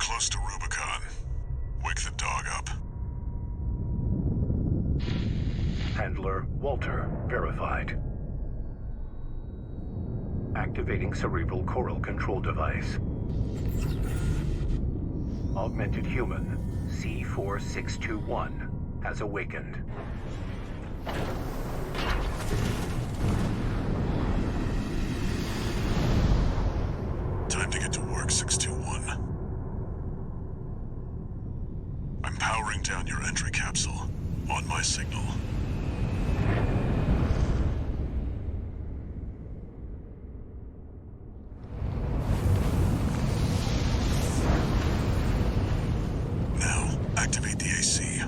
close to Rubicon. Wake the dog up. Handler Walter verified. Activating cerebral coral control device. Augmented human C4621 has awakened. Time to get to work, 621. I'm powering down your entry capsule. On my signal. Now, activate the AC.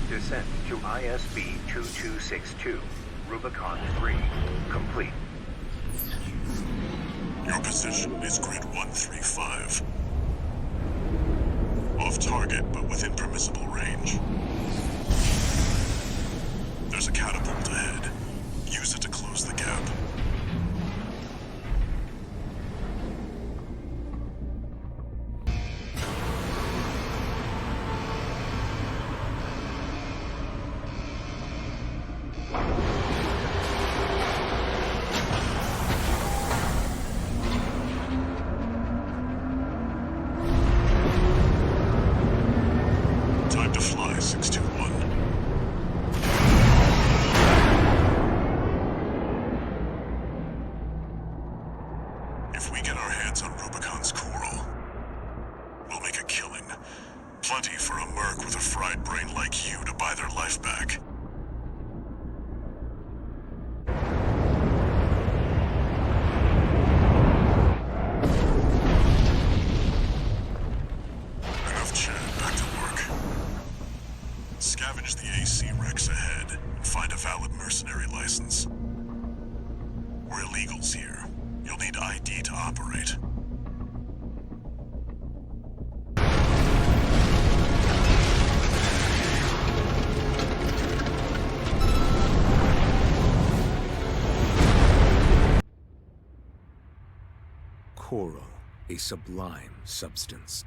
Descent to ISB 2262, Rubicon 3, complete. Your position is grid 135. Off target, but within permissible range. There's a catapult ahead. Use it to close the gap. Time to fly, 621. If we get our hands on Rubicon's coral, we'll make a killing. Plenty for a merc with a fried brain like you to buy their life back. Enough chat, back to work. Scavenge the AC Rex ahead and find a valid mercenary license. We're illegals here. You'll need ID to operate. Coral, a sublime substance.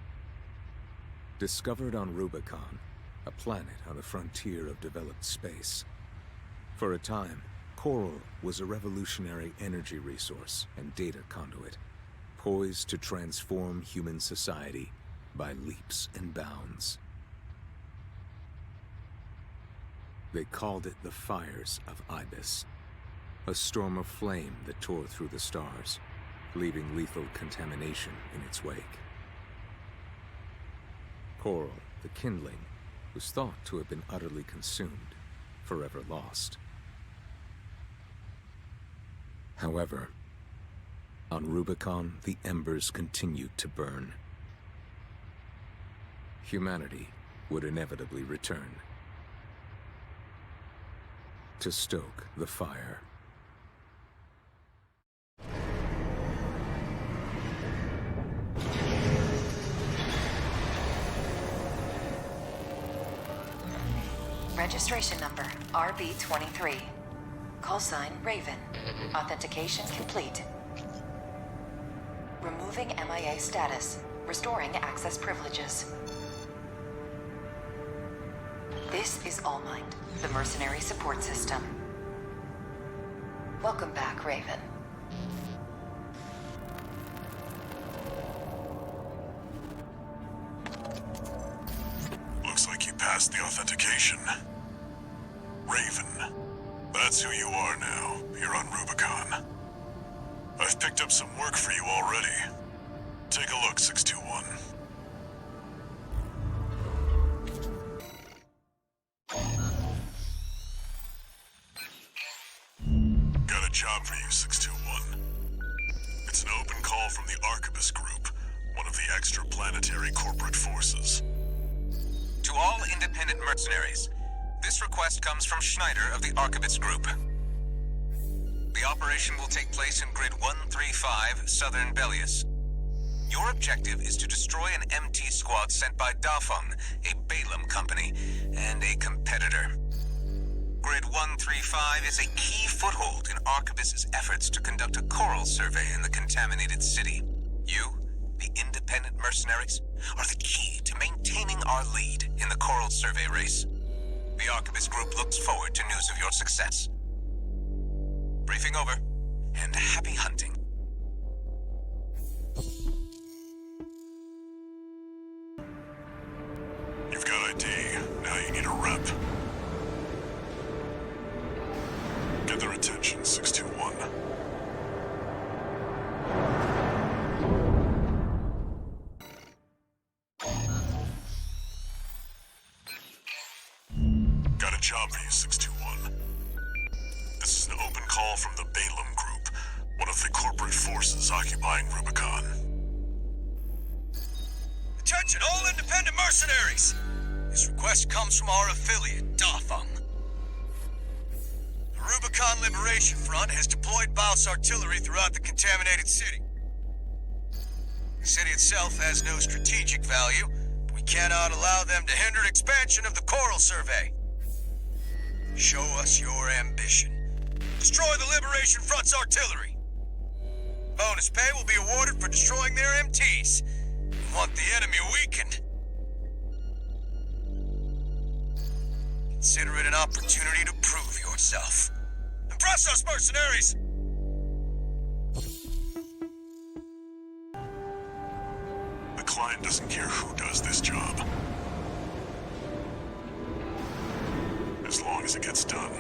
Discovered on Rubicon, a planet on the frontier of developed space. For a time, coral was a revolutionary energy resource and data conduit, poised to transform human society by leaps and bounds. They called it the Fires of Ibis, a storm of flame that tore through the stars, leaving lethal contamination in its wake. Coral, the kindling, was thought to have been utterly consumed, forever lost. However, on Rubicon, the embers continued to burn. Humanity would inevitably return to stoke the fire. Registration number RB23. Call sign Raven. Authentication complete. Removing MIA status. Restoring access privileges. This is Allmind, the mercenary support system. Welcome back, Raven. Looks like you passed the authentication. Raven, That's who you are now, here on Rubicon. I've picked up some work for you already. Take a look, 621. Got a job for you, 621. It's an open call from the Arquebus Group, one of the extraplanetary corporate forces. To all independent mercenaries, this request comes from Schneider of the Arquebus Group. The operation will take place in Grid 135, Southern Bellius. Your objective is to destroy an MT squad sent by Dafeng, a Balaam company, and a competitor. Grid 135 is a key foothold in Arquebus's efforts to conduct a coral survey in the contaminated city. You, the independent mercenaries, are the key to maintaining our lead in the coral survey race. The Arquebus Group looks forward to news of your success. Briefing over, and happy hunting. You've got ID, now you need a rep. Get their attention, 621. Got a job for you, 621. This is an open call from the Balaam Group, one of the corporate forces occupying Rubicon. Attention, all independent mercenaries! This request comes from our affiliate, Dafeng. The Rubicon Liberation Front has deployed Baus artillery throughout the contaminated city. The city itself has no strategic value, but we cannot allow them to hinder expansion of the Coral Survey. Show us your ambition. Destroy the Liberation Front's artillery. Bonus pay will be awarded for destroying their MTs. We want the enemy weakened. Consider it an opportunity to prove yourself. Impress us, mercenaries! The client doesn't care who does this job, as long as it gets done.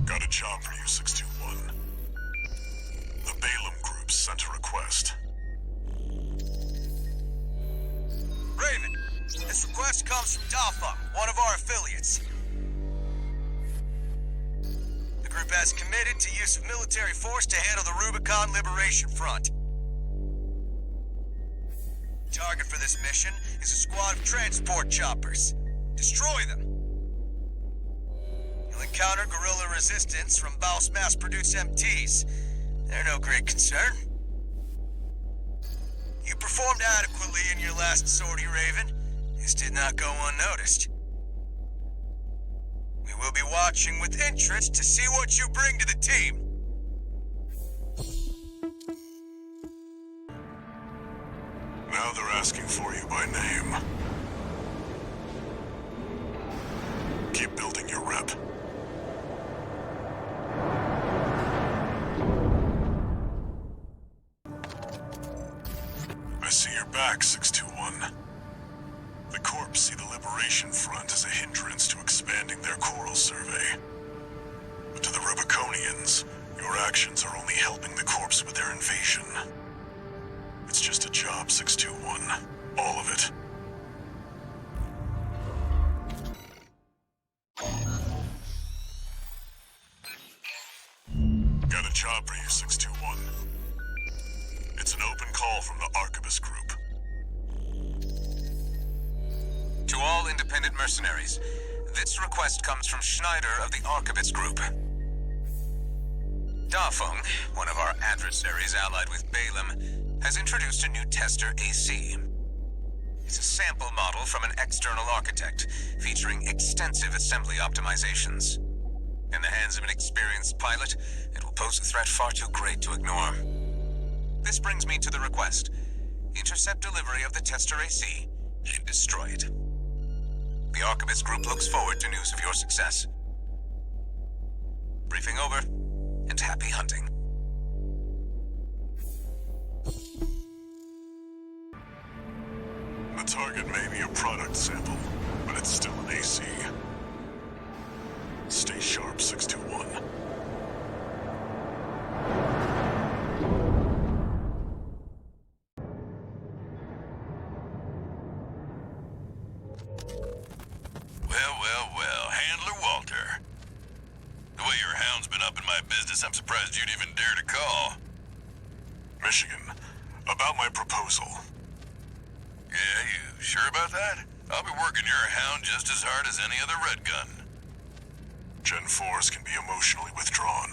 Got a job for you, 621. The Balaam Group sent a request. Raven, this request comes from Dafeng, one of our affiliates. The group has committed to use of military force to handle the Rubicon Liberation Front. Target for this mission is a squad of transport choppers. Destroy them. You'll encounter guerrilla resistance from Baus mass-produced MTs. They're no great concern. You performed adequately in your last sortie, Raven. This did not go unnoticed. We will be watching with interest to see what you bring to the team. Now they're asking for you by name. Keep building your rep. I see your back, 621. The Corps see the Liberation Front as a hindrance to expanding their coral survey. But to the Rubiconians, your actions are only helping the Corps with their invasion. It's just a job, 621. All of it. Got a job for you, 621. It's an open call from the Arquebus Group. To all independent mercenaries, this request comes from Schneider of the Arquebus Group. Dafeng, one of our adversaries allied with Balaam, has introduced a new tester AC. It's a sample model from an external architect, featuring extensive assembly optimizations. In the hands of an experienced pilot, it will pose a threat far too great to ignore. This brings me to the request. Intercept delivery of the tester AC and destroy it. The Arquebus Group looks forward to news of your success. Briefing over, and happy hunting. target may be a product sample, but it's still an AC. Stay sharp, 621. Well, Handler Walter. The way your hound's been up in my business, I'm surprised you'd even dare to call. Michigan, about my proposal. Yeah, you sure about that? I'll be working your hound just as hard as any other red gun. Gen 4s can be emotionally withdrawn.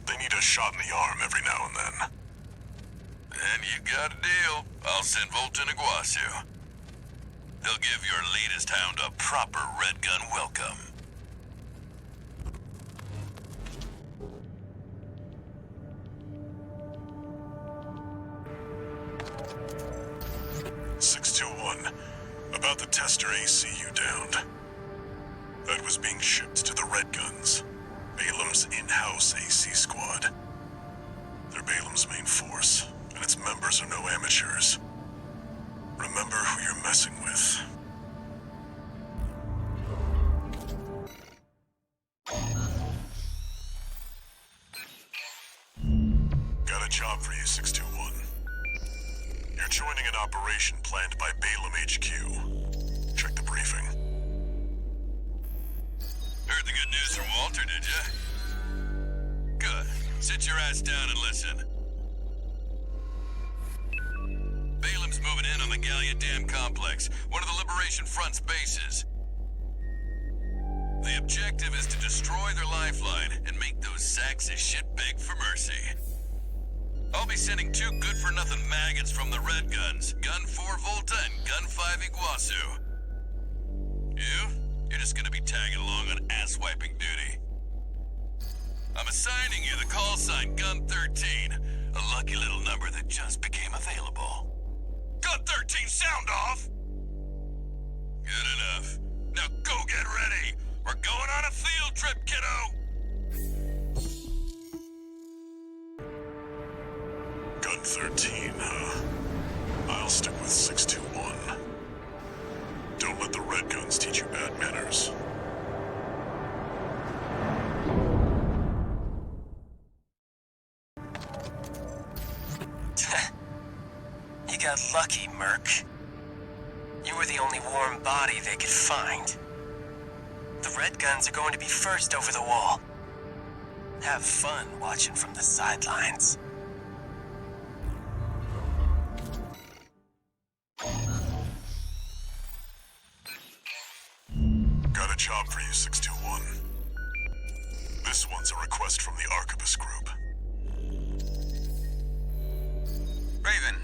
They need a shot in the arm every now and then. Then you got a deal. I'll send Volta and Iguazu. They'll give your latest hound a proper red gun welcome. About the tester AC you downed. That was being shipped to the Red Guns, Balam's in-house AC squad. They're Balam's main force, and its members are no amateurs. Remember who you're messing with. Got a job for you, 621. You're joining an operation planned by Balam HQ. Check the briefing. Heard the good news from Walter, did ya? Good. Sit your ass down and listen. Balam's moving in on the Gallia Dam complex, one of the Liberation Front's bases. The objective is to destroy their lifeline and make those sacks of shit beg for mercy. I'll be sending 2 good-for-nothing maggots from the Red Guns, Gun 4 Volta and Gun 5 Iguazu. You're just gonna be tagging along on ass-wiping duty. I'm assigning you the call sign Gun 13, a lucky little number that just became available. Gun 13, sound off! Good enough. Now go get ready! We're going on a field trip, kiddo! Gun 13, huh? I'll stick with 621. Don't let the Red Guns teach you bad manners. You got lucky, Merc. You were the only warm body they could find. The Red Guns are going to be first over the wall. Have fun watching from the sidelines. Got a job for you, 621. This one's a request from the Arquebus Group. Raven,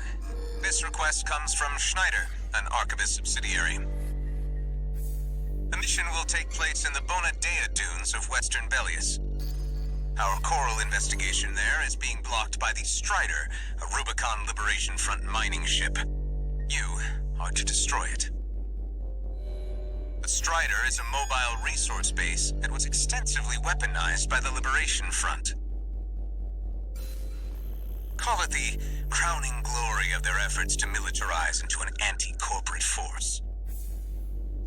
this request comes from Schneider, an Arquebus subsidiary. The mission will take place in the Bonadea dunes of Western Bellius. Our coral investigation there is being blocked by the Strider, a Rubicon Liberation Front mining ship. You are to destroy it. The Strider is a mobile resource base that was extensively weaponized by the Liberation Front. Call it the crowning glory of their efforts to militarize into an anti-corporate force.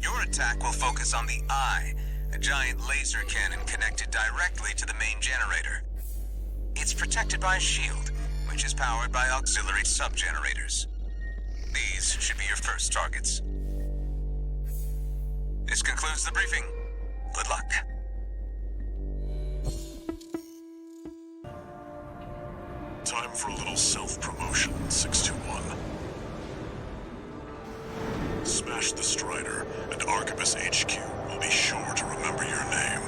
Your attack will focus on the Eye, a giant laser cannon connected directly to the main generator. It's protected by a shield, which is powered by auxiliary sub-generators. These should be your first targets. This concludes the briefing. Good luck. Time for a little self-promotion, 621. Smash the Strider, and Arquebus HQ will be sure to remember your name.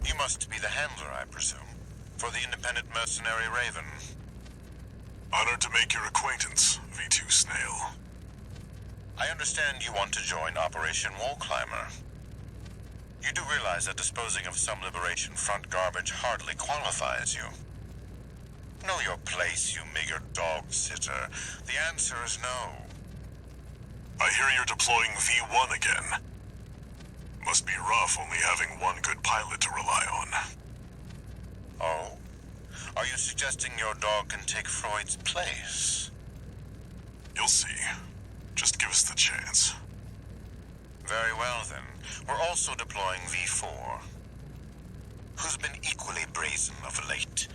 You must be the handler, I presume, for the independent mercenary Raven. Honored to make your acquaintance, V2 Snail. I understand you want to join Operation Wall Climber. You do realize that disposing of some Liberation Front garbage hardly qualifies you. Know your place, you meager dog-sitter. The answer is no. I hear you're deploying V1 again. Must be rough only having one good pilot to rely on. Oh? Are you suggesting your dog can take Freud's place? You'll see. Just give us the chance. Very well, then. We're also deploying V4, who's been equally brazen of late.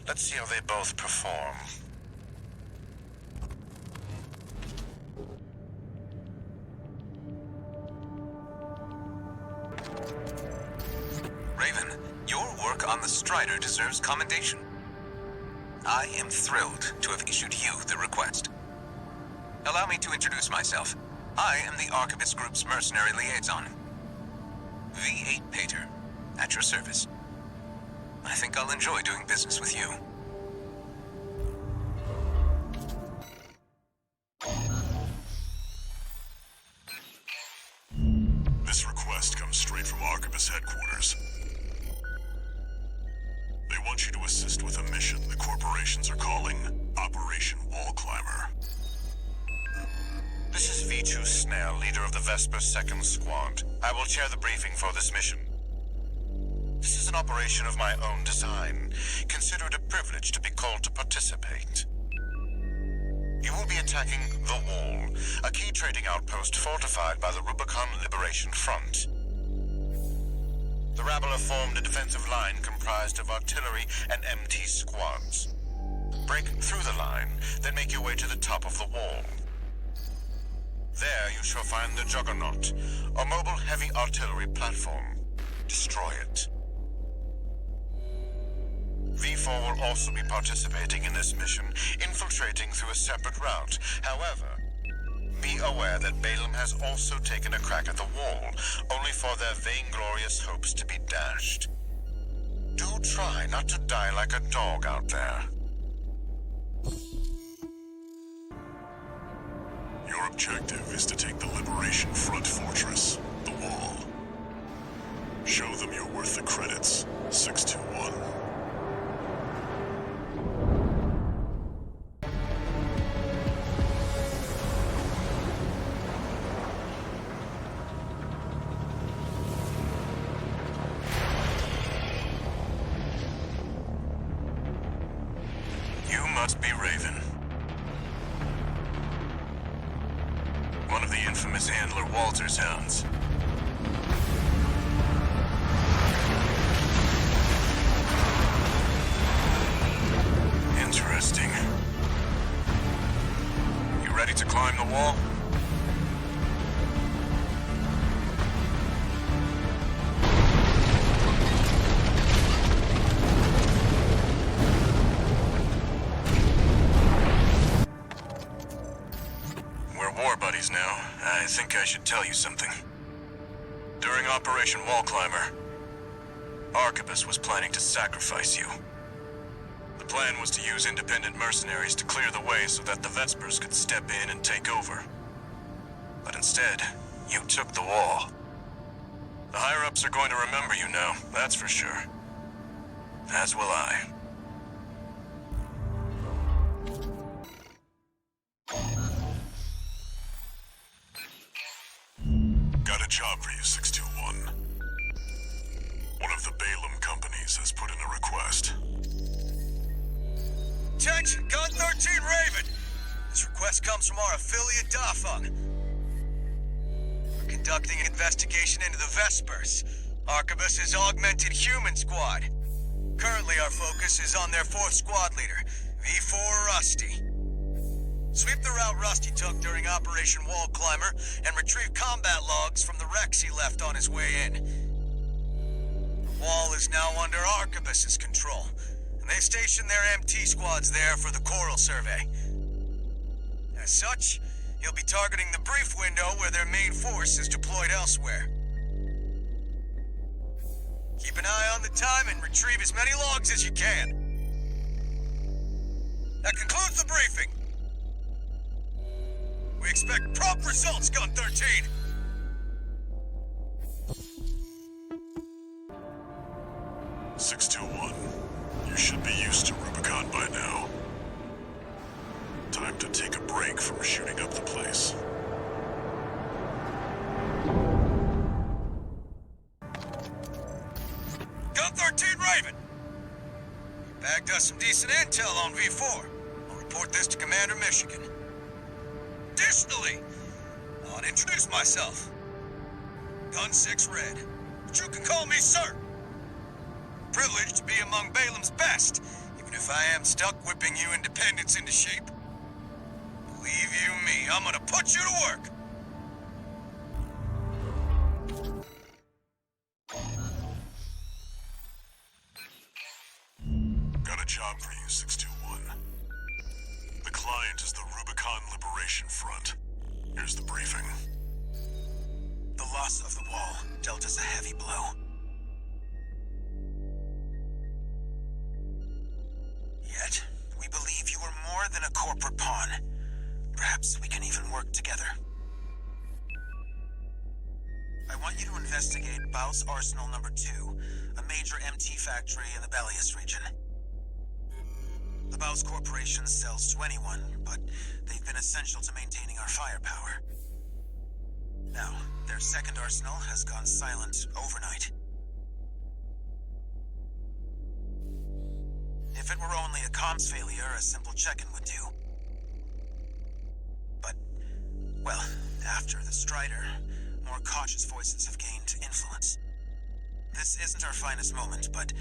Let's see how they both perform. Raven, your work on the Strider deserves commendation. I am thrilled to have issued you the request. Allow me to introduce myself. I am the Archivist Group's mercenary liaison. V8 Pater, at your service. I think I'll enjoy doing business with you. This request comes straight from Archivist headquarters. They want you to assist with a mission the corporations are calling Operation Wall Climber. This is V2 Snell, leader of the Vesper 2nd Squad. I will chair the briefing for this mission. This is an operation of my own design. Consider it a privilege to be called to participate. You will be attacking the Wall, a key trading outpost fortified by the Rubicon Liberation Front. The Rabble have formed a defensive line comprised of artillery and MT squads. Break through the line, then make your way to the top of the wall. There you shall find the Juggernaut, a mobile heavy artillery platform. Destroy it. V4 will also be participating in this mission, infiltrating through a separate route. However, be aware that Balaam has also taken a crack at the wall, only for their vainglorious hopes to be dashed. Do try not to die like a dog out there. Your objective is to take the Liberation Front fortress, the Wall. Show them you're worth the credits, 621. You must be Raven. One of the infamous handler Walter's hounds. Interesting. You ready to climb the wall? War buddies now. I think I should tell you something. During Operation Wall Climber, Archibus was planning to sacrifice you. The plan was to use independent mercenaries to clear the way so that the Vespers could step in and take over. But instead, you took the wall. The higher-ups are going to remember you now, that's for sure. As will I. Got a job for you, 621. One of the Balaam companies has put in a request. Attention, Gun 13 Raven! This request comes from our affiliate Dafeng. We're conducting an investigation into the Vespers, Archibus's augmented human squad. Currently our focus is on their 4th squad leader, V4 Rusty. Sweep the route Rusty took during Operation Wall Climber and retrieve combat logs from the wrecks he left on his way in. The wall is now under Archibus's control, and they stationed their MT squads there for the Coral survey. As such, you'll be targeting the brief window where their main force is deployed elsewhere. Keep an eye on the time and retrieve as many logs as you can. That concludes the briefing. We expect prompt results, Gun 13! You should be used to Rubicon by now. Time to take a break from shooting up the place. Gun 13 Raven! Bagged us some decent intel on V4. I'll report this to Commander Michigan. Additionally, I'll introduce myself. Gun 6 Red, but you can call me Sir. Privileged to be among Balaam's best, even if I am stuck whipping you independents into shape. Believe you me, I'm gonna put you to work. Got a job for you, 621. The client is the Rubicon Liberation Front. Here's the briefing. The loss of the wall dealt us a heavy blow. Yet, we believe you are more than a corporate pawn. Perhaps we can even work together. I want you to investigate Baus Arsenal No. 2, a major MT factory in the Bellius region. The Baus Corporation sells to anyone, but they've been essential to maintaining our firepower. Now, their second arsenal has gone silent overnight. If it were only a comms failure, a simple check-in would do. But, well, after the Strider, more cautious voices have gained influence. This isn't our finest moment, but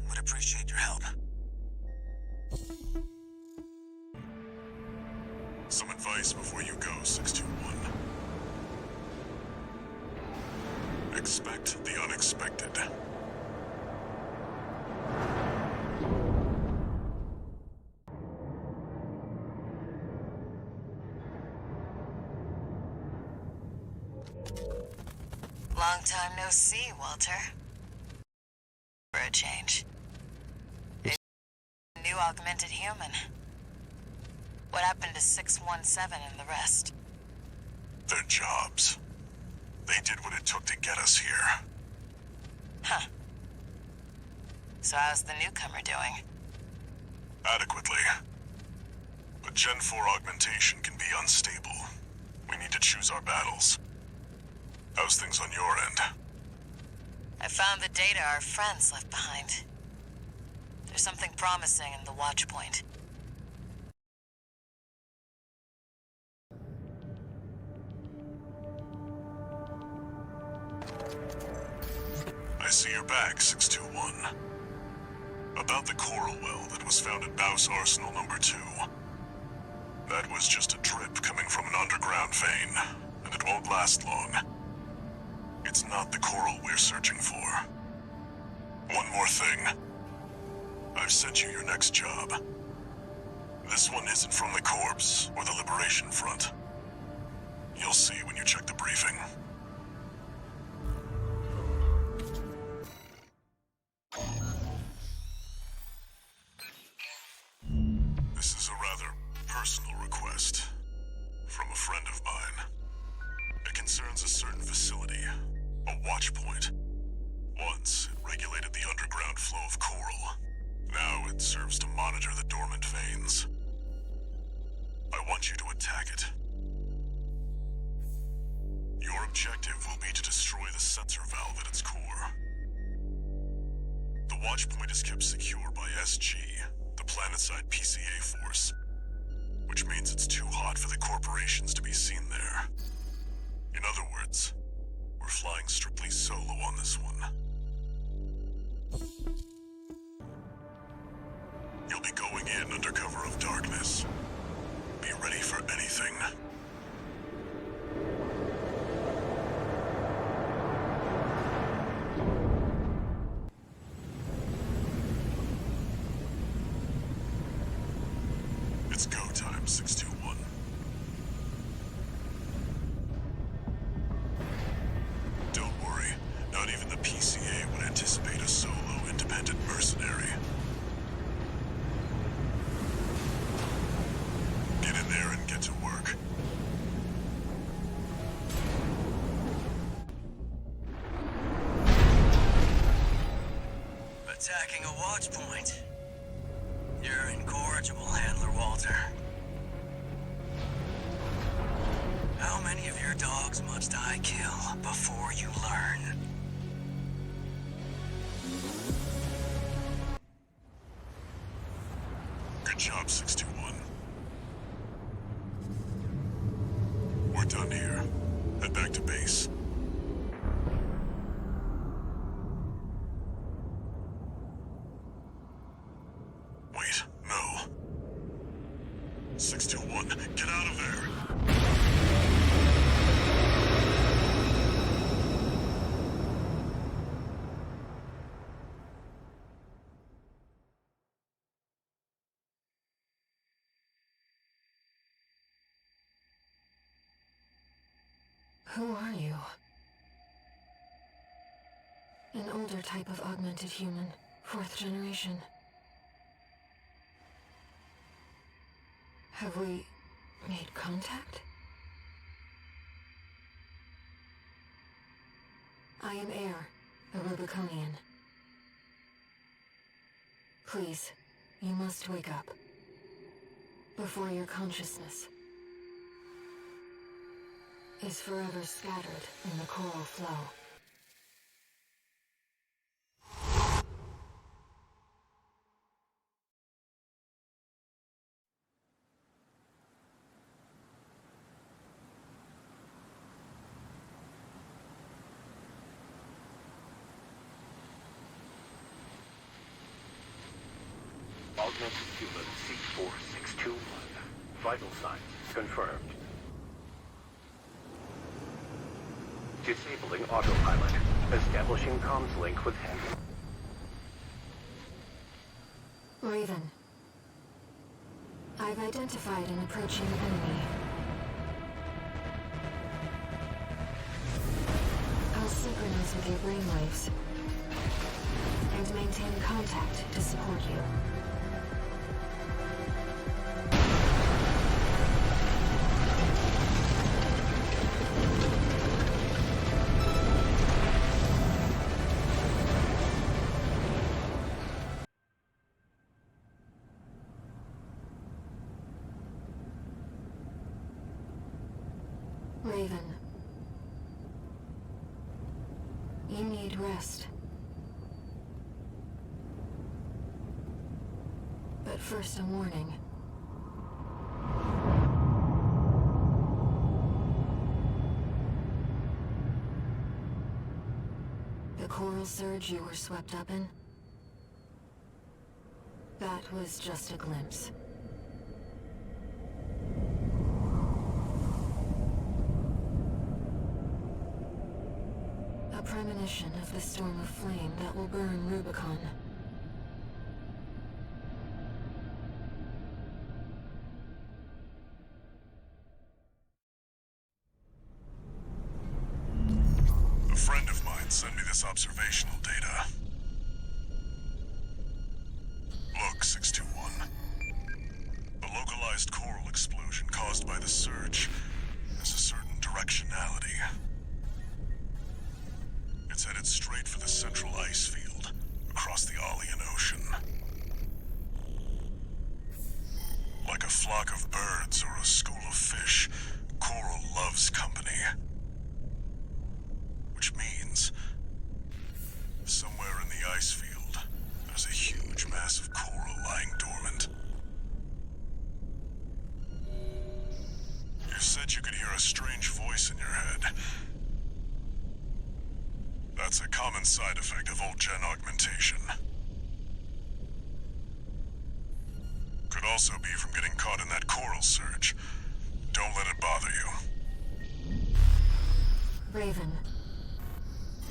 would appreciate your help. Some advice before you go, 621. Expect the unexpected. Long time no see, Walter. For a change. A new augmented human. What happened to 617 and the rest? Their jobs. They did what it took to get us here. Huh. So how's the newcomer doing? Adequately. But Gen 4 augmentation can be unstable. We need to choose our battles. How's things on your end? I found the data our friends left behind. There's something promising in the watch point. I see you're back, 621. About the coral well that was found at Baus Arsenal No. 2. That was just a drip coming from an underground vein, and it won't last long. It's not the coral we're searching for. One more thing. I've sent you your next job. This one isn't from the Corps or the Liberation Front. You'll see when you check the briefing. This is a rather personal request from a friend of mine. It concerns a certain facility, a watch point. Once, it regulated the underground flow of coral. Now it serves to monitor the dormant veins. I want you to attack it. Your objective will be to destroy the sensor valve at its core. The watch point is kept secure by SG, the planetside PCA force, which means it's too hot for the corporations to be seen there. In other words, we're flying strictly solo on this one. You'll be going in under cover of darkness. Be ready for anything. It's go time, 621. Don't worry, not even the PCA would anticipate a solo independent mercenary. Get in there and get to work. Attacking a watch point. You're incorrigible, Handler Walter. How many of your dogs must I kill before you learn? done here. Head back to base. Wait, no. 621, get out of there! Who are you? An older type of augmented human, 4th generation. Have we made contact? I am Air, a Rubiconian. Please, you must wake up. Before your consciousness is forever scattered in the coral flow. Augmented human C4621. Vital signs confirmed. Disabling autopilot. Establishing comms link with Henry. Raven. I've identified an approaching enemy. I'll synchronize with your brainwaves and maintain contact to support you. Raven. You need rest. But first, a warning. The coral surge you were swept up in? That was just a glimpse. A premonition of the storm of flame that will burn Rubicon. A friend of mine sent me this observational data. Look, 621. The localized coral explosion caused by the surge has a certain directionality. It's headed straight for the central ice field, across the Alian Ocean. Like a flock of birds or a school of fish, coral loves company. Which means, somewhere in the ice field, there's a huge mass of coral lying dormant. You said you could hear a strange voice in your head. That's a common side effect of old-gen augmentation. Could also be from getting caught in that coral surge. Don't let it bother you. Raven.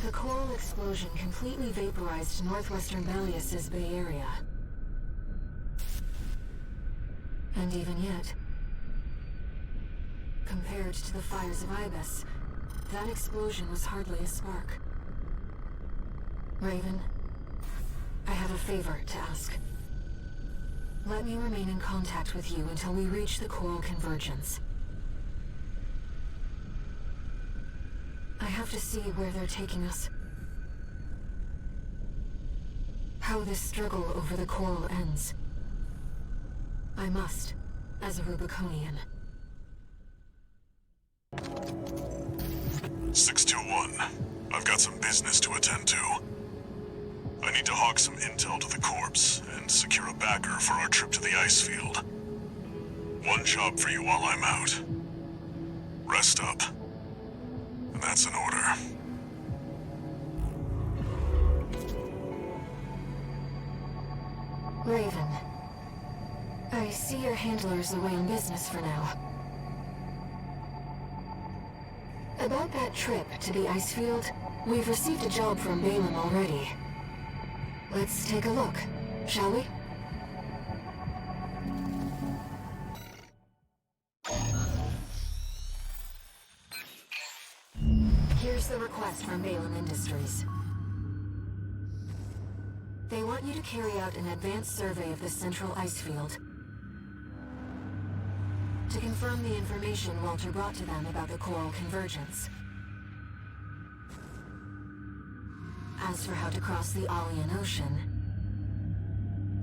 The coral explosion completely vaporized northwestern Belius's Bay Area. And even yet, compared to the fires of Ibis, that explosion was hardly a spark. Raven, I have a favor to ask. Let me remain in contact with you until we reach the coral convergence. I have to see where they're taking us. How this struggle over the coral ends. I must, as a Rubiconian. 621. I've got some business to attend to. I need to hawk some intel to the corpse and secure a backer for our trip to the ice field. One job for you while I'm out. Rest up. And that's an order. Raven, I see your handler's away on business for now. About that trip to the ice field, we've received a job from Balaam already. Let's take a look, shall we? Here's the request from Balaam Industries. They want you to carry out an advanced survey of the central ice field to confirm the information Walter brought to them about the coral convergence. As for how to cross the Alien Ocean,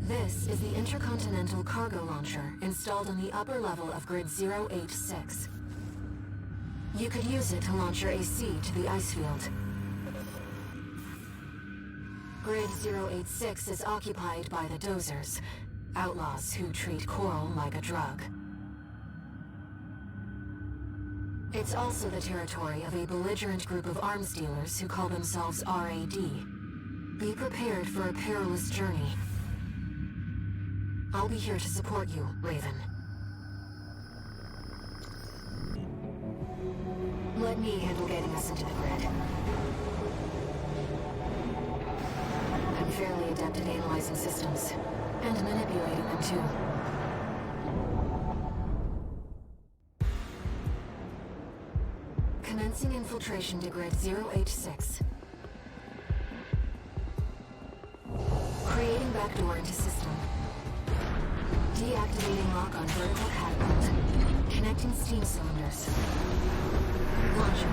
this is the intercontinental cargo launcher installed on the upper level of Grid 086. You could use it to launch your AC to the ice field. Grid 086 is occupied by the Dozers, outlaws who treat coral like a drug. It's also the territory of a belligerent group of arms dealers who call themselves RAD. Be prepared for a perilous journey. I'll be here to support you, Raven. Let me handle getting us into the grid. I'm fairly adept at analyzing systems, and manipulating them too. Commencing infiltration to Grid 086. Creating backdoor into system. Deactivating lock on vertical catapult. Connecting steam cylinders. Launching.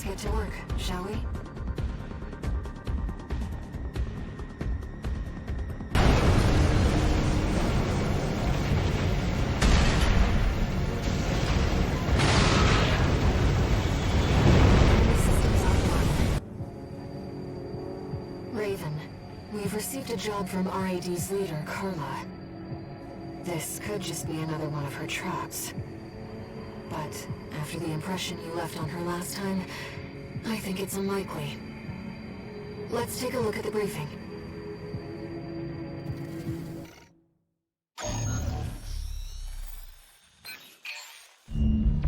Get to work, shall we? Raven, we've received a job from RAD's leader, Carla. This could just be another one of her traps. But after the impression you left on her last time, I think it's unlikely. Let's take a look at the briefing.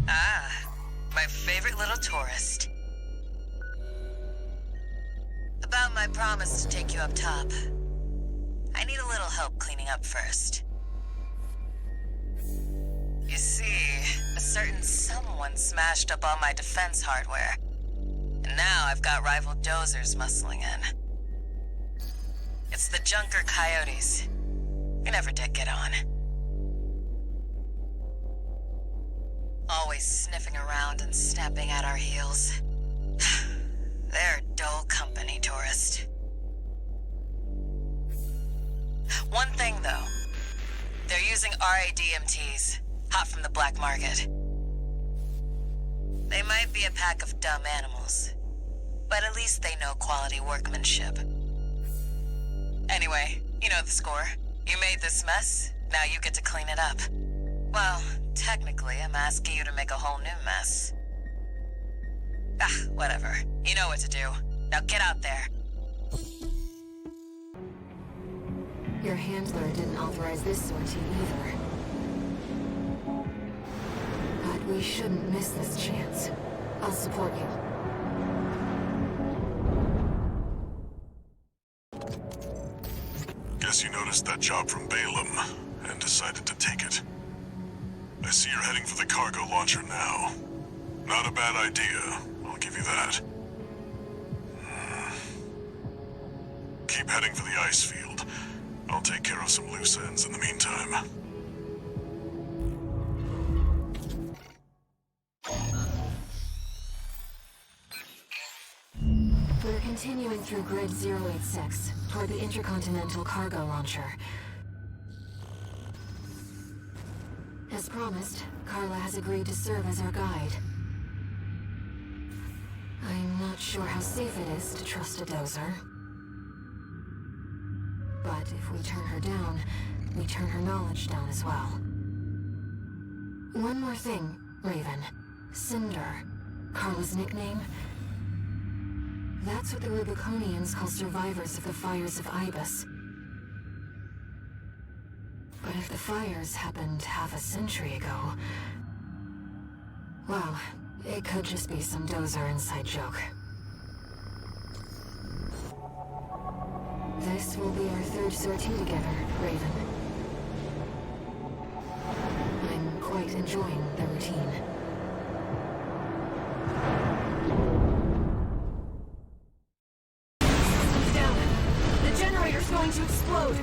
Ah, my favorite little tourist. About my promise to take you up top. I need a little help cleaning up first. You see, a certain someone smashed up all my defense hardware. And now I've got rival dozers muscling in. It's the Junker Coyotes. We never did get on. Always sniffing around and snapping at our heels. They're dull company, tourist. One thing, though. They're using RADMTs. Hot from the black market. They might be a pack of dumb animals, but at least they know quality workmanship. Anyway, you know the score. You made this mess, now you get to clean it up. Well, technically, I'm asking you to make a whole new mess. Ah, whatever. You know what to do. Now get out there. Your handler didn't authorize this sortie either. But we shouldn't miss this chance. I'll support you. Guess you noticed that job from Balaam and decided to take it. I see you're heading for the cargo launcher now. Not a bad idea, I'll give you that. Keep heading for the ice field. I'll take care of some loose ends in the meantime. We're continuing through Grid 086, toward the intercontinental cargo launcher. As promised, Carla has agreed to serve as our guide. I'm not sure how safe it is to trust a dozer. But if we turn her down, we turn her knowledge down as well. One more thing, Raven. Cinder. Carla's nickname. That's what the Rubiconians call survivors of the fires of Ibis. But if the fires happened half a century ago... well, it could just be some dozer inside joke. This will be our third sortie together, Raven. I'm quite enjoying the routine. Systems down. The generator's going to explode.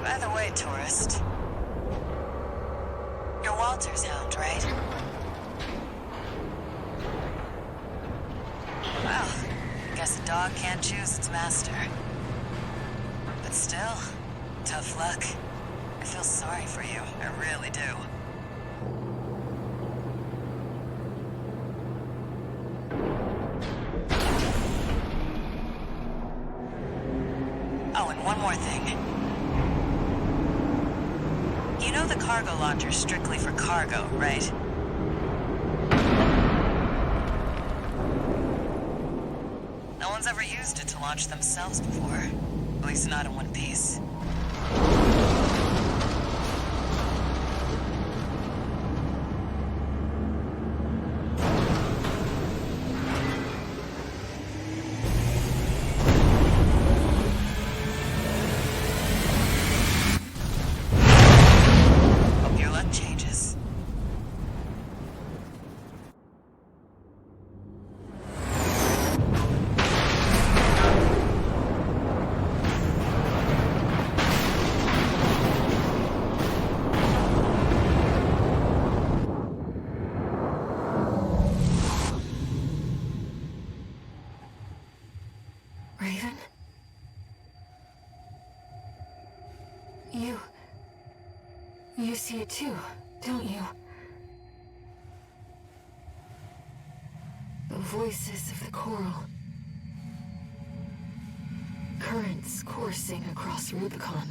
By the way, tourist. You're Walter's hound, right? Well, guess a dog can't choose its master. But still, tough luck. I feel sorry for you. I really do. Oh, and one more thing. You know the cargo launcher's strictly for cargo, right? No one's ever used it to launch themselves before. At least not in one piece. Hope your luck changes. Raven? You see it too, don't you? The voices of the coral. Currents coursing across Rubicon.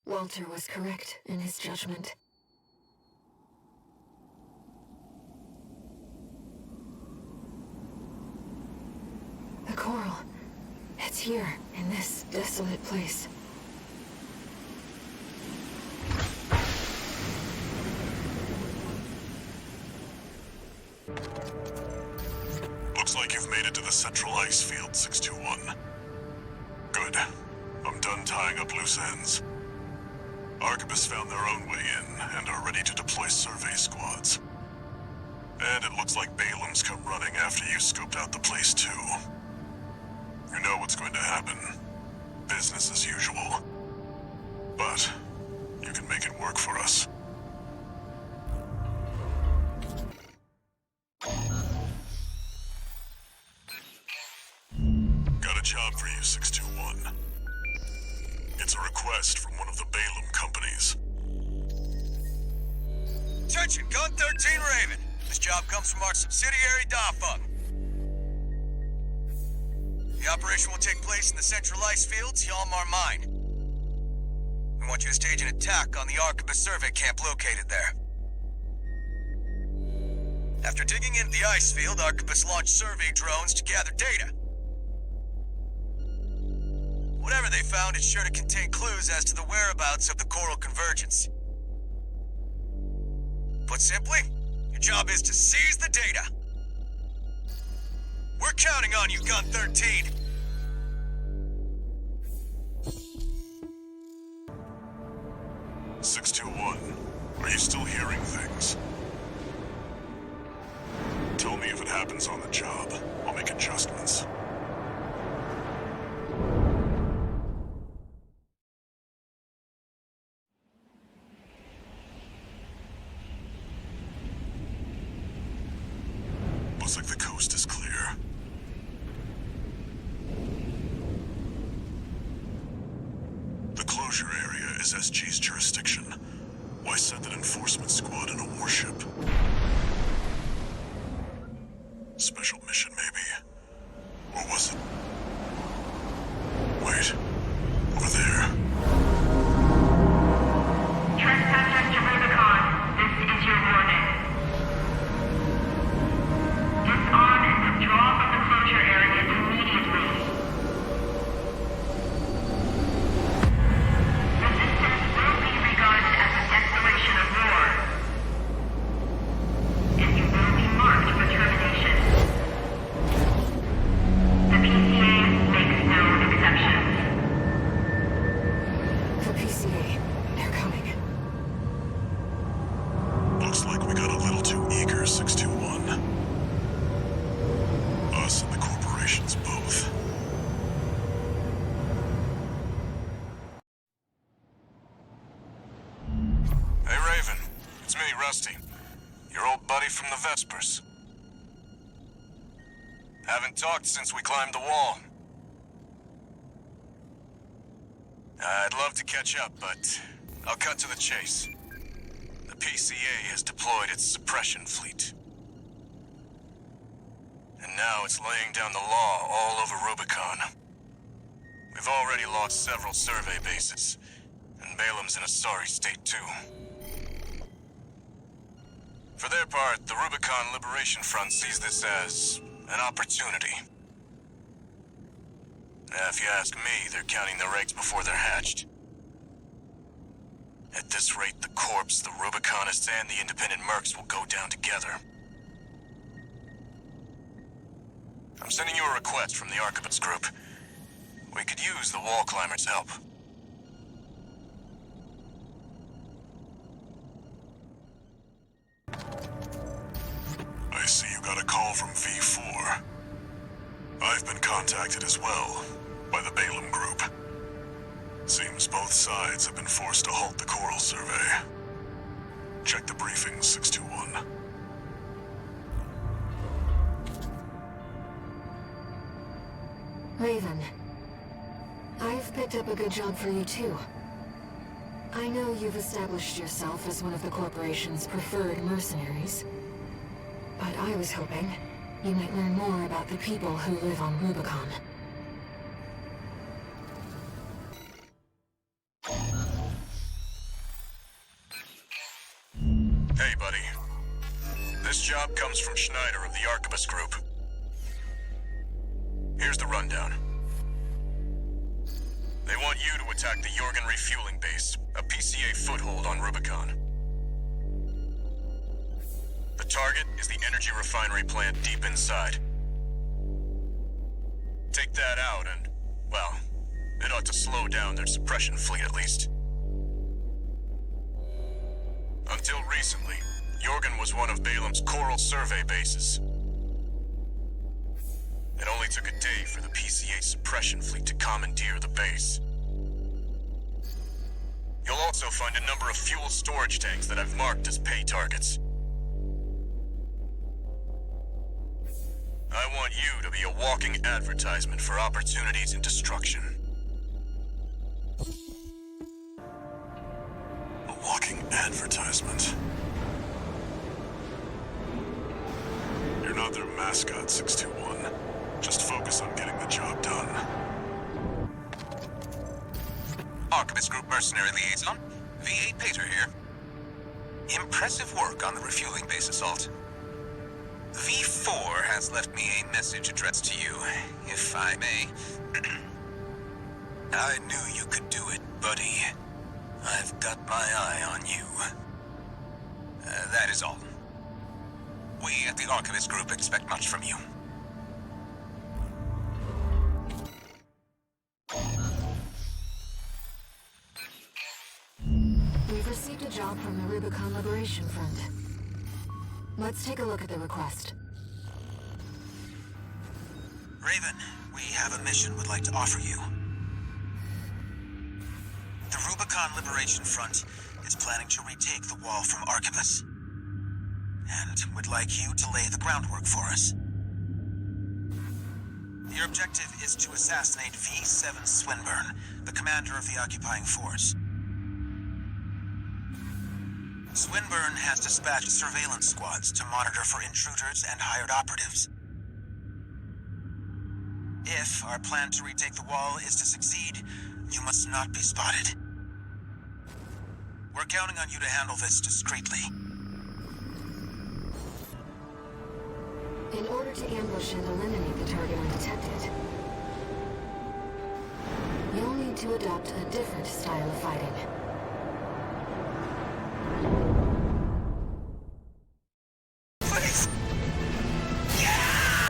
Walter was correct in his judgment. The coral. It's here, in this desolate place. Looks like you've made it to the central ice field, 621. Good. I'm done tying up loose ends. Arquebus found their own way in and are ready to deploy survey squads. And it looks like Balaam's come running after you scoped out the place too. You know what's going to happen. Business as usual. But you can make it work for us. Got a job for you, 621. It's a request from one of the Balaam companies. Attention, Gun 13 Raven. This job comes from our subsidiary, Dafeng. The operation will take place in the central ice fields, Yalmar Mine. We want you to stage an attack on the Arquebus survey camp located there. After digging into the ice field, Arquebus launched survey drones to gather data. Whatever they found is sure to contain clues as to the whereabouts of the coral convergence. Put simply, your job is to seize the data. We're counting on you, Gun 13. Are you still hearing things? Tell me if it happens on the job. I'll make adjustments. Sounds like the coast is clear. The closure area is SG's jurisdiction. Why send an enforcement squad in a warship? Special mission, maybe. Or was it? Wait. Over there. Trespassers to Rubicon, this is your warning. Disarm and withdraw from the closure area immediately. Resistance will be regarded as a declaration of war. And you will be marked for termination. The PCA makes no exceptions. The PCA. They're coming. Looks like we got a little too eager, 621. Us and the corporations both. Hey, Raven. It's me, Rusty. Your old buddy from the Vespers. Haven't talked since we climbed the wall. I'd love to catch up, but I'll cut to the chase. The PCA has deployed its suppression fleet. And now it's laying down the law all over Rubicon. We've already lost several survey bases, and Balam's in a sorry state too. For their part, the Rubicon Liberation Front sees this as an opportunity. If you ask me, they're counting their eggs before they're hatched. At this rate, the Corps, the Rubiconists, and the independent mercs will go down together. I'm sending you a request from the Archibald's group. We could use the wall climbers' help. I see you got a call from V4. I've been contacted as well, by the Balam group. Seems both sides have been forced to halt the coral survey. Check the briefings, 621. Raven. I've picked up a good job for you too. I know you've established yourself as one of the corporation's preferred mercenaries. But I was hoping you might learn more about the people who live on Rubicon. Hey, buddy. This job comes from Schneider of the Archibald group. Here's the rundown. They want you to attack the Jorgen refueling base, a PCA foothold on Rubicon. The target is the energy refinery plant deep inside. Take that out and, well, it ought to slow down their suppression fleet at least. Until recently, Jorgen was one of Balam's coral survey bases. It only took a day for the PCA suppression fleet to commandeer the base. You'll also find a number of fuel storage tanks that I've marked as pay targets. I want you to be a walking advertisement for opportunities in destruction. A walking advertisement. You're not their mascot, 621. Just focus on getting the job done. Archibald's Group Mercenary Liaison, V8 Pater here. Impressive work on the refueling base assault. V4 has left me a message addressed to you, if I may. I knew you could do it, buddy. I've got my eye on you. That is all. We at the Archibald's Group expect much from you. We've received a job from the Rubicon Liberation Front. Let's take a look at the request. Raven, we have a mission we'd like to offer you. The Rubicon Liberation Front is planning to retake the wall from Archibald. and would like you to lay the groundwork for us. Your objective is to assassinate V7 Swinburne, the commander of the occupying force. Swinburne has dispatched surveillance squads to monitor for intruders and hired operatives. If our plan to retake the wall is to succeed, you must not be spotted. We're counting on you to handle this discreetly. In order to ambush and eliminate the target undetected, you'll need to adopt a different style of fighting. Please! Yeah!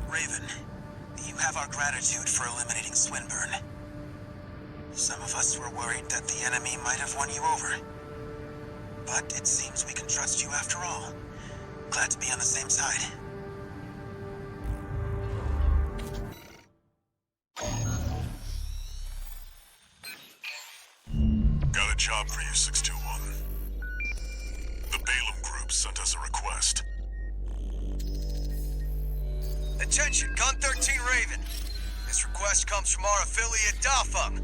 Raven, you have our gratitude for eliminating Swinburne. Some of us were worried that the enemy might have won you over. But it seems we can trust you after all. Glad to be on the same side. Got a job for you, 621. The Balaam Group sent us a request. Attention, Gun 13 Raven. This request comes from our affiliate Dafeng.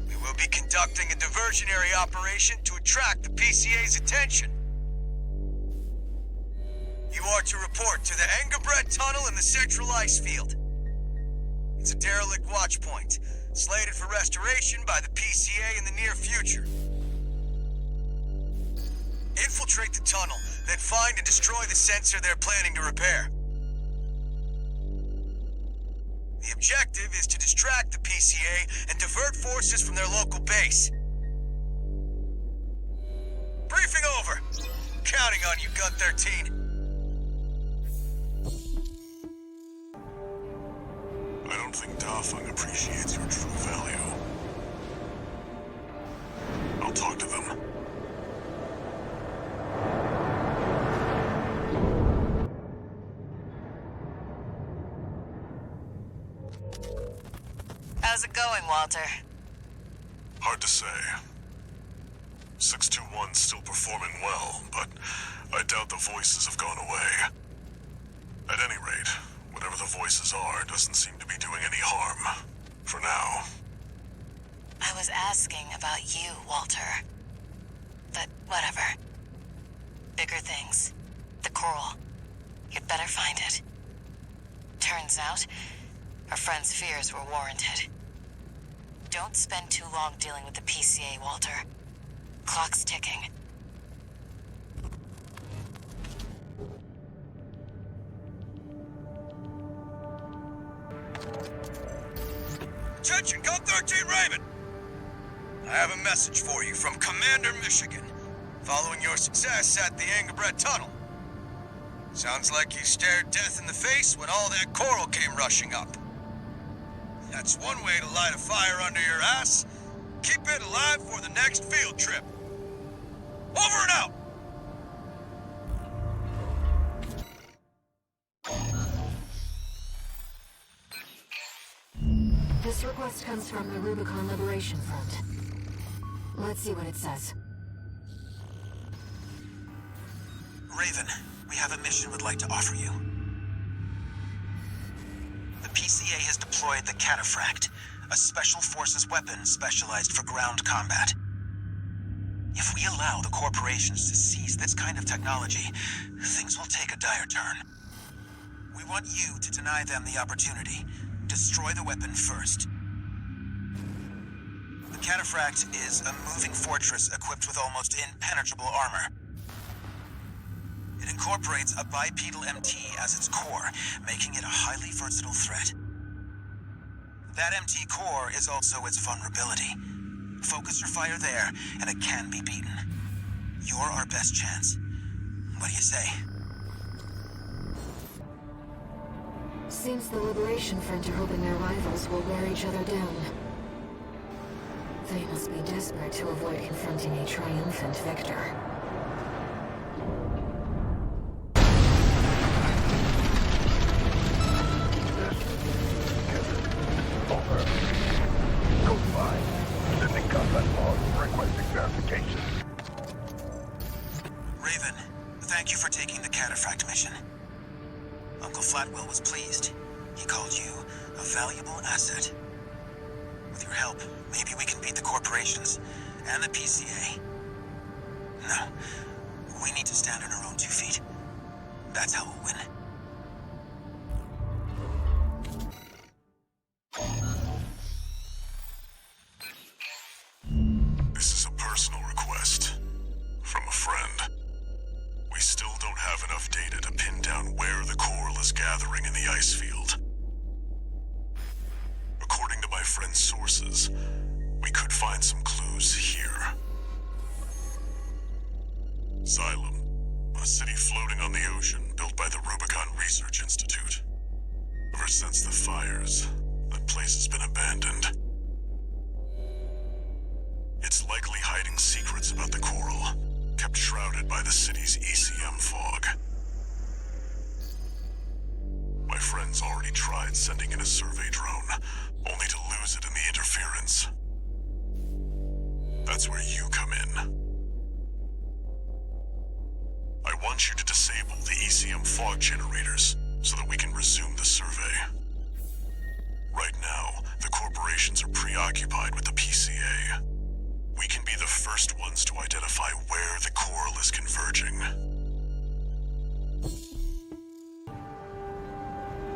We will be conducting a diversionary operation to attract the PCA's attention. You are to report to the Engelbrecht Tunnel in the Central Ice Field. It's a derelict watch point, slated for restoration by the PCA in the near future. Infiltrate the tunnel, then find and destroy the sensor they're planning to repair. The objective is to distract the PCA and divert forces from their local base. Briefing over. Counting on you, Gun 13. I don't think Dafeng appreciates your true value. I'll talk to them. How's it going, Walter? Hard to say. 621's still performing well, but I doubt the voices have gone away. At any rate, whatever the voices are doesn't seem to be doing any harm. For now. I was asking about you, Walter. But whatever. Bigger things. The coral. You'd better find it. Turns out, our friend's fears were warranted. Don't spend too long dealing with the PCA, Walter. Clock's ticking. Attention, Gun 13 Raven! I have a message for you from Commander Michigan, following your success at the Engelbrecht Tunnel. Sounds like you stared death in the face when all that coral came rushing up. That's one way to light a fire under your ass. Keep it alive for the next field trip. Over and out! This request comes from the Rubicon Liberation Front. Let's see what it says. Raven, we have a mission we'd like to offer you. The PCA has deployed the Cataphract, a special forces weapon specialized for ground combat. If we allow the corporations to seize this kind of technology, things will take a dire turn. We want you to deny them the opportunity. Destroy the weapon first. The Cataphract is a moving fortress equipped with almost impenetrable armor. It incorporates a bipedal MT as its core, making it a highly versatile threat. That MT core is also its vulnerability. Focus your fire there, and it can be beaten. You're our best chance. What do you say? Seems the Liberation Front are hoping their rivals will wear each other down. They must be desperate to avoid confronting a triumphant victor. Over. Code 5. Sending combat log requesting verification. Thank you for taking the cataphract mission. Uncle Flatwell was pleased. He called you a valuable asset. With your help, maybe we can beat the corporations and the PCA. No, we need to stand on our own 2 feet. That's how we'll win. This is a personal request from a friend. We still don't have enough data to pin down where the coral is gathering in the ice field. According to my friend's sources, we could find some clues here. Xylem, a city floating on the ocean built by the Rubicon Research Institute. Ever since the fires, that place has been abandoned. It's likely hiding secrets about the coral, kept shrouded by the city's ECM fog. My friend's already tried sending in a survey drone, only to lose it in the interference. That's where you come in. I want you to disable the ECM fog generators so that we can resume the survey. Right now, the corporations are preoccupied with the PCA. We can be the first ones to identify where the coral is converging.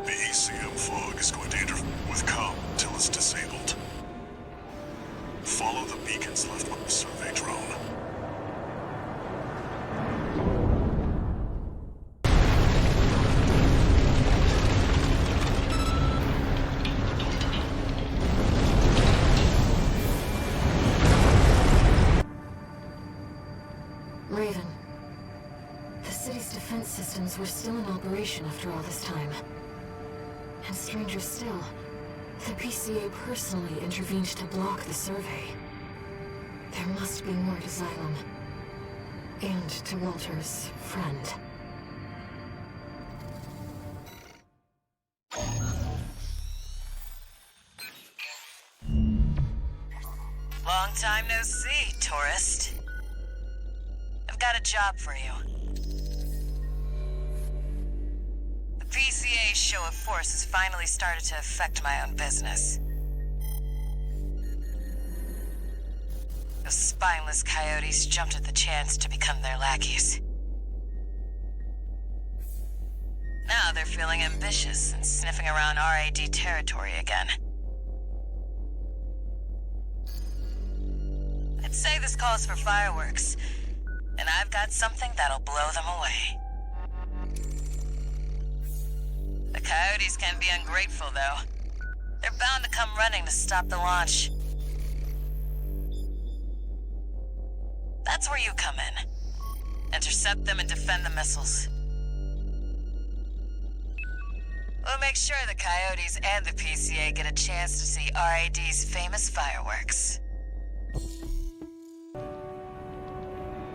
The ECM fog is going to interfere with comm until it's disabled. Follow the beacons left with the survey drone. Raven, the city's defense systems were still in operation after all this time. And stranger still, the PCA personally intervened to block the survey. There must be more to Xylem. And to Walter's friend. Long time no see, tourist. I've got a job for you. The PCA's show of force has finally started to affect my own business. Those spineless coyotes jumped at the chance to become their lackeys. Now they're feeling ambitious and sniffing around RAD territory again. I'd say this calls for fireworks, and I've got something that'll blow them away. The coyotes can be ungrateful, though. They're bound to come running to stop the launch. That's where you come in. Intercept them and defend the missiles. We'll make sure the coyotes and the PCA get a chance to see RAD's famous fireworks.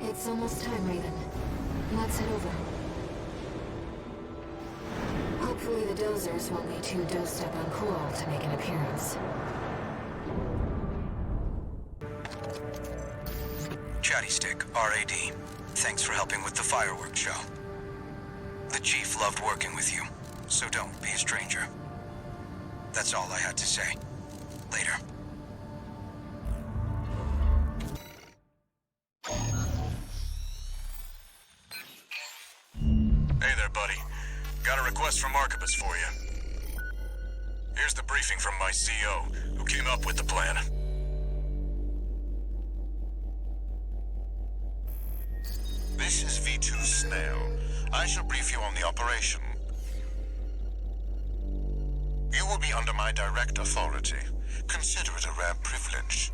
It's almost time, Raven. Let's head over. Hopefully the dozers won't be too dosed up on coral to make an appearance. Chatty Stick, RAD. Thanks for helping with the fireworks show. The Chief loved working with you, so don't be a stranger. That's all I had to say. Later. Hey there, buddy. Got a request from Archibus for you. Here's the briefing from my CO, who came up with the plan. This is V2 Snail. I shall brief you on the operation. You will be under my direct authority. Consider it a rare privilege.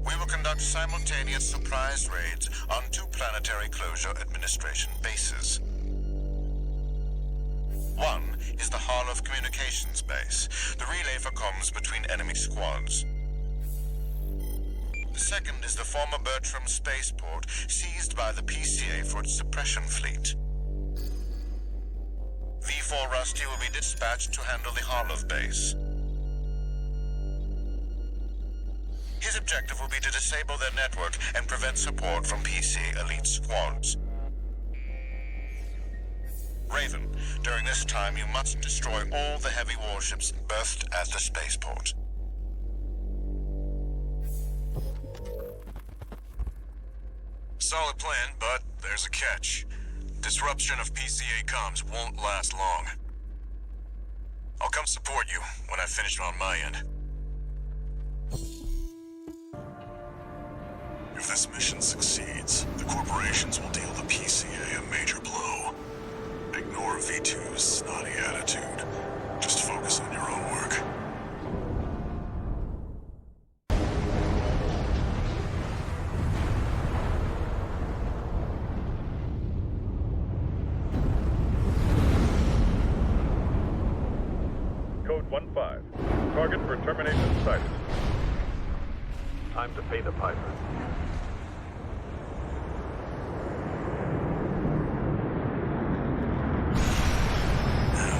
We will conduct simultaneous surprise raids on 2 planetary closure administration bases. One is the Hall of Communications base, the relay for comms between enemy squads. The second is the former Bertram spaceport, seized by the PCA for its suppression fleet. V4 Rusty will be dispatched to handle the Harlov base. His objective will be to disable their network and prevent support from PC elite squads. Raven, during this time you must destroy all the heavy warships berthed at the spaceport. Solid plan, but there's a catch. Disruption of PCA comms won't last long. I'll come support you when I've finished on my end. If this mission succeeds, the corporations will deal the PCA a major blow. Ignore V2's snotty attitude. Just focus on your own work. Code 1-5. Target for termination sighted. Time to pay the piper.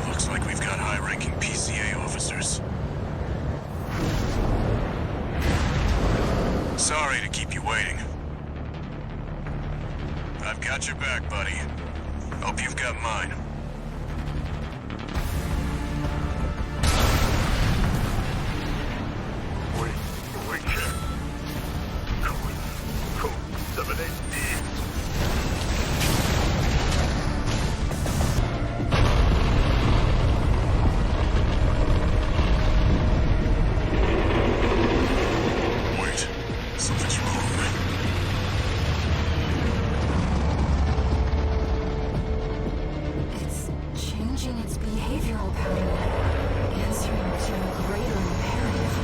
Looks like we've got high-ranking PCA officers. Sorry to keep you waiting. I've got your back, buddy. Hope you've got mine. Wait, check. Code 78D. Wait, something's wrong. It's changing its behavioral pattern, answering to a greater imperative.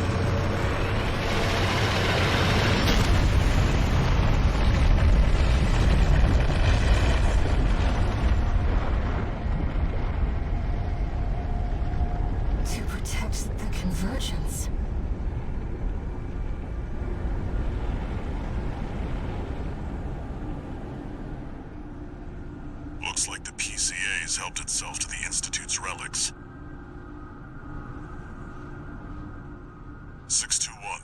To protect the convergence. Looks like the PCA has helped itself to the Institute's relics. 621,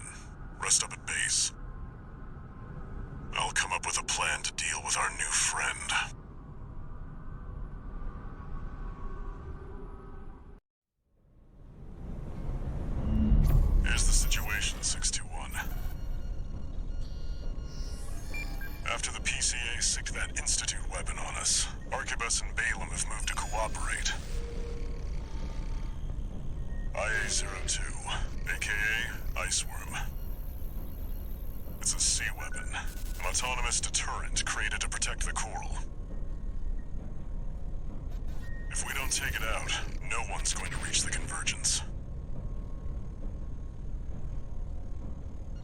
rest up at base. I'll come up with a plan to deal with our new friend. Here's the situation, 621. After the PCA sicked that Institute weapon on us, Arquebus and Balaam have moved to cooperate. IA-02, aka Iceworm. It's a sea weapon, an autonomous deterrent created to protect the coral. If we don't take it out, no one's going to reach the convergence.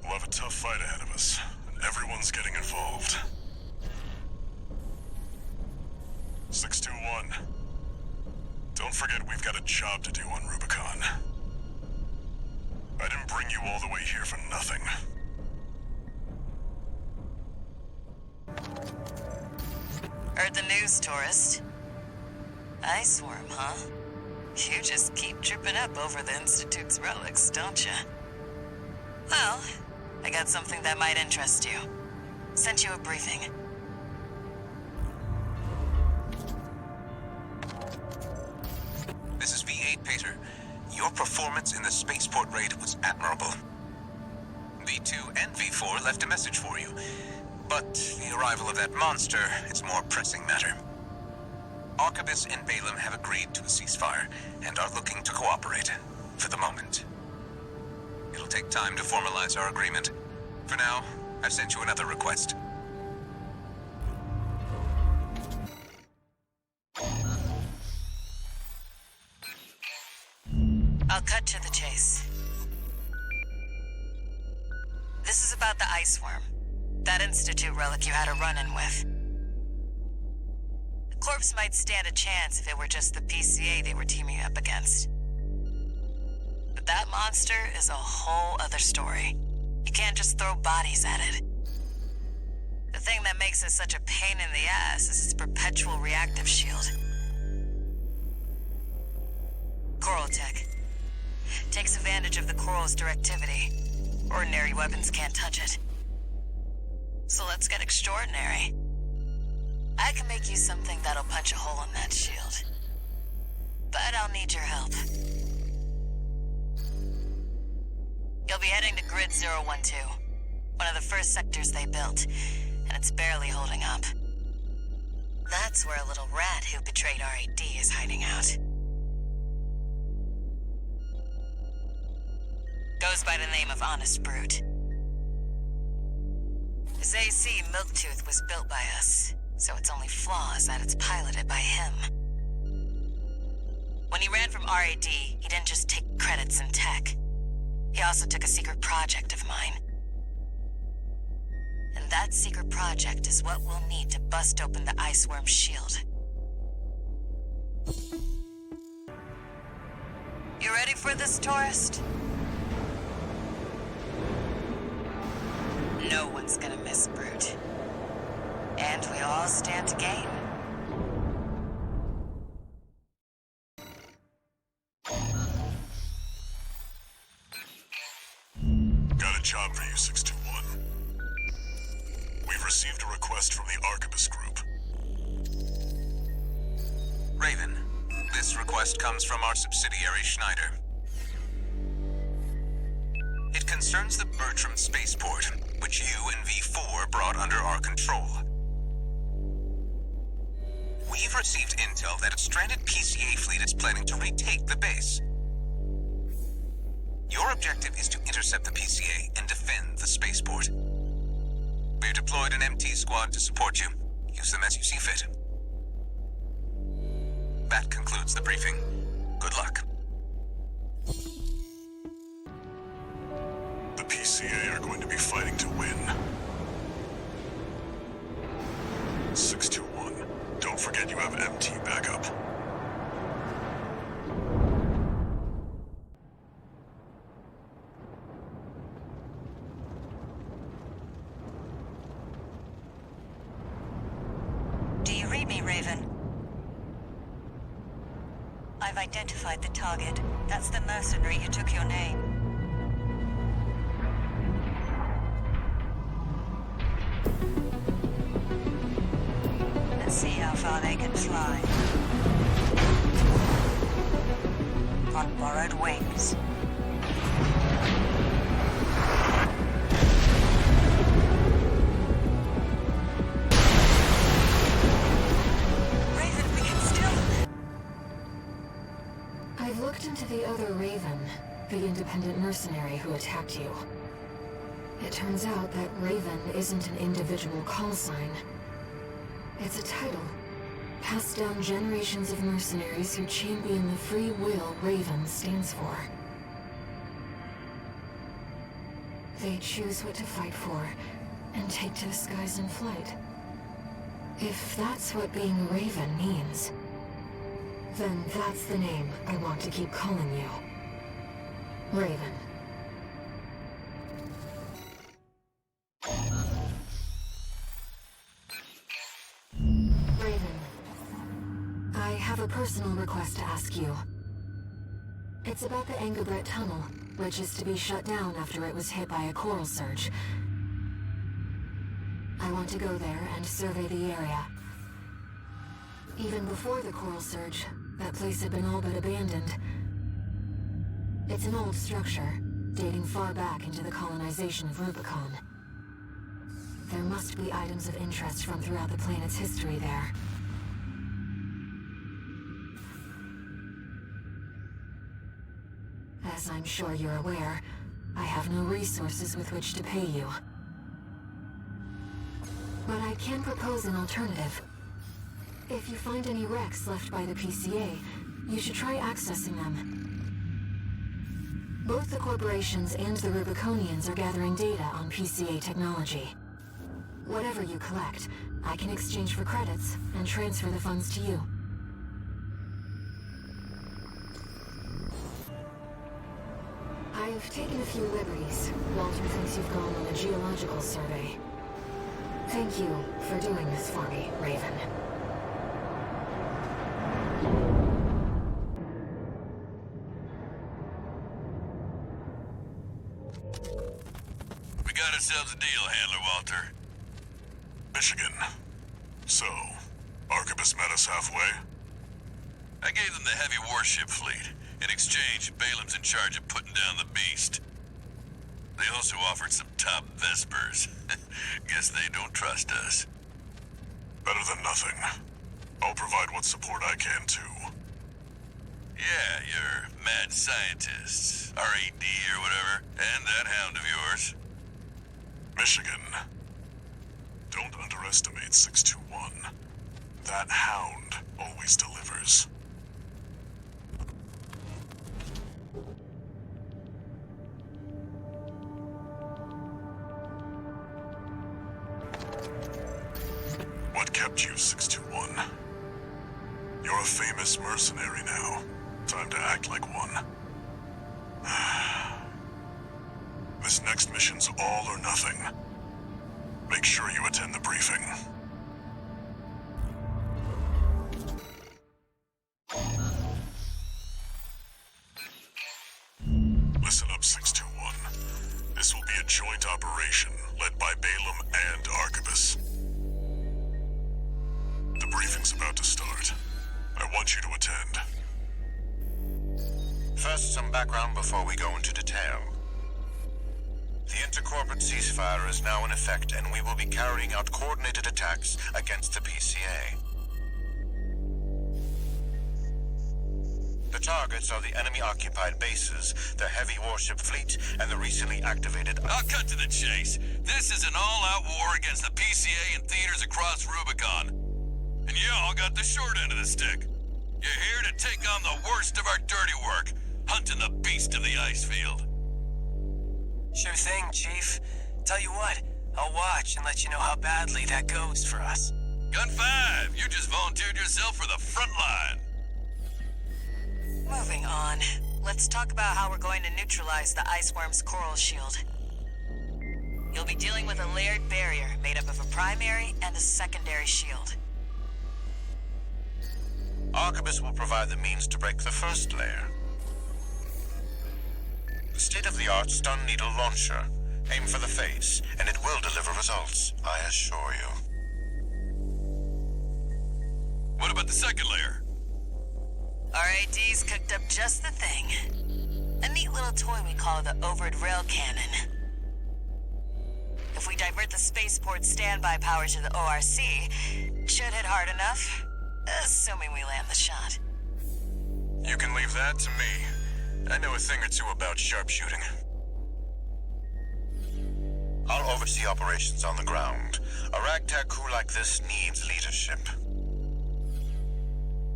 We'll have a tough fight ahead of us, and everyone's getting involved. 621. Don't forget we've got a job to do on Rubicon. I didn't bring you all the way here for nothing. Heard the news, tourist. Iceworm, huh? You just keep tripping up over the Institute's relics, don't you? Well, I got something that might interest you. Sent you a briefing. This is V8, Pater. Your performance in the spaceport raid was admirable. V2 and V4 left a message for you. But the arrival of that monster is a more pressing matter. Arquebus and Balaam have agreed to a ceasefire and are looking to cooperate, for the moment. It'll take time to formalize our agreement. For now, I've sent you another request. I'll cut to the chase. This is about the Iceworm. That Institute relic you had a run-in with. The corpse might stand a chance if it were just the PCA they were teaming up against. But that monster is a whole other story. You can't just throw bodies at it. The thing that makes it such a pain in the ass is its perpetual reactive shield. Coral tech. Takes advantage of the coral's directivity. Ordinary weapons can't touch it. So let's get extraordinary. I can make you something that'll punch a hole in that shield. But I'll need your help. You'll be heading to Grid 012, one of the first sectors they built, and it's barely holding up. That's where a little rat who betrayed RAD is hiding out. Goes by the name of Honest Brute. His AC Milktooth was built by us, so its only flaw is that it's piloted by him. When he ran from RAD, he didn't just take credits in tech. He also took a secret project of mine. And that secret project is what we'll need to bust open the Iceworm's shield. You ready for this, tourist? No one's gonna miss Brute. And we all stand to gain. Got a job for you, 621. We've received a request from the Arquebus Group. Raven, this request comes from our subsidiary Schneider. It concerns the Bertram spaceport, which you and V4 brought under our control. We've received intel that a stranded PCA fleet is planning to retake the base. Your objective is to intercept the PCA and defend the spaceport. We've deployed an MT squad to support you. Use them as you see fit. That concludes the briefing. Good luck. The PCA are going to be fighting to win. 621, don't forget you have MT backup. Do you read me, Raven? I've identified the target. That's the mercenary who took your name. Let's see how far they can fly. On borrowed wings. Raven, we can still... I've looked into the other Raven, the independent mercenary who attacked you. It turns out that Raven isn't an individual call sign. It's a title, passed down generations of mercenaries who champion the free will Raven stands for. They choose what to fight for, and take to the skies in flight. If that's what being Raven means, then that's the name I want to keep calling you. Raven. Raven. I have a personal request to ask you. It's about the Engabret Tunnel, which is to be shut down after it was hit by a coral surge. I want to go there and survey the area. Even before the coral surge, that place had been all but abandoned. It's an old structure, dating far back into the colonization of Rubicon. There must be items of interest from throughout the planet's history there. As I'm sure you're aware, I have no resources with which to pay you. But I can propose an alternative. If you find any wrecks left by the PCA, you should try accessing them. Both the corporations and the Rubiconians are gathering data on PCA technology. Whatever you collect, I can exchange for credits and transfer the funds to you. I've taken a few liberties. Walter thinks you've gone on a geological survey. Thank you for doing this for me, Raven. got ourselves a deal, Handler Walter. Michigan. So, Arquebus met us halfway? I gave them the heavy warship fleet. In exchange, Balaam's in charge of putting down the beast. They also offered some top Vespers. Guess they don't trust us. Better than nothing. I'll provide what support I can, too. Yeah, your mad scientists, RAD or whatever, and that hound of yours. Michigan. Don't underestimate 621. That hound always delivers. What kept you, 621? You're a famous mercenary now. Time to act like one. This next mission's all or nothing. Make sure you attend the briefing. Listen up, 621. This will be a joint operation led by Balaam and Arquebus. The briefing's about to start. I want you to attend. First, some background before we go into detail. The intercorporate ceasefire is now in effect, and we will be carrying out coordinated attacks against the PCA. The targets are the enemy-occupied bases, the heavy warship fleet, and the recently activated... I'll cut to the chase. This is an all-out war against the PCA and theaters across Rubicon. And y'all got the short end of the stick. You're here to take on the worst of our dirty work, hunting the beast of the ice field. Sure thing, Chief. Tell you what, I'll watch and let you know how badly that goes for us. Gun 5, you just volunteered yourself for the front line. Moving on. Let's talk about how we're going to neutralize the Iceworm's coral shield. You'll be dealing with a layered barrier made up of a primary and a secondary shield. Arquebus will provide the means to break the first layer. The state-of-the-art stun needle launcher. Aim for the face, and it will deliver results, I assure you. What about the second layer? RAD's cooked up just the thing. A neat little toy we call the Overed Rail Cannon. If we divert the spaceport standby power to the ORC, should hit hard enough, assuming we land the shot. You can leave that to me. I know a thing or two about sharpshooting. I'll oversee operations on the ground. A ragtag crew like this needs leadership.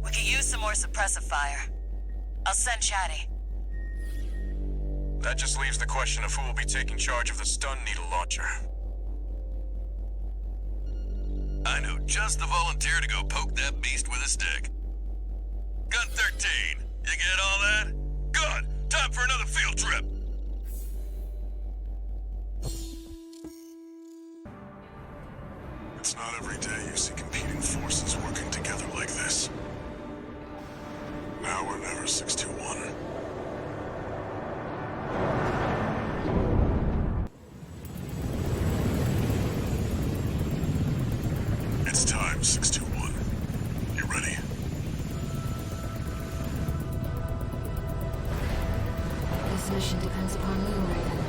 We could use some more suppressive fire. I'll send Chatty. That just leaves the question of who will be taking charge of the stun needle launcher. I know just the volunteer to go poke that beast with a stick. Gun 13, you get all that? Good! Time for another field trip! It's not every day you see competing forces working together like this. Now or never, 621. It's time, 621. You ready? This mission depends upon you, Raven.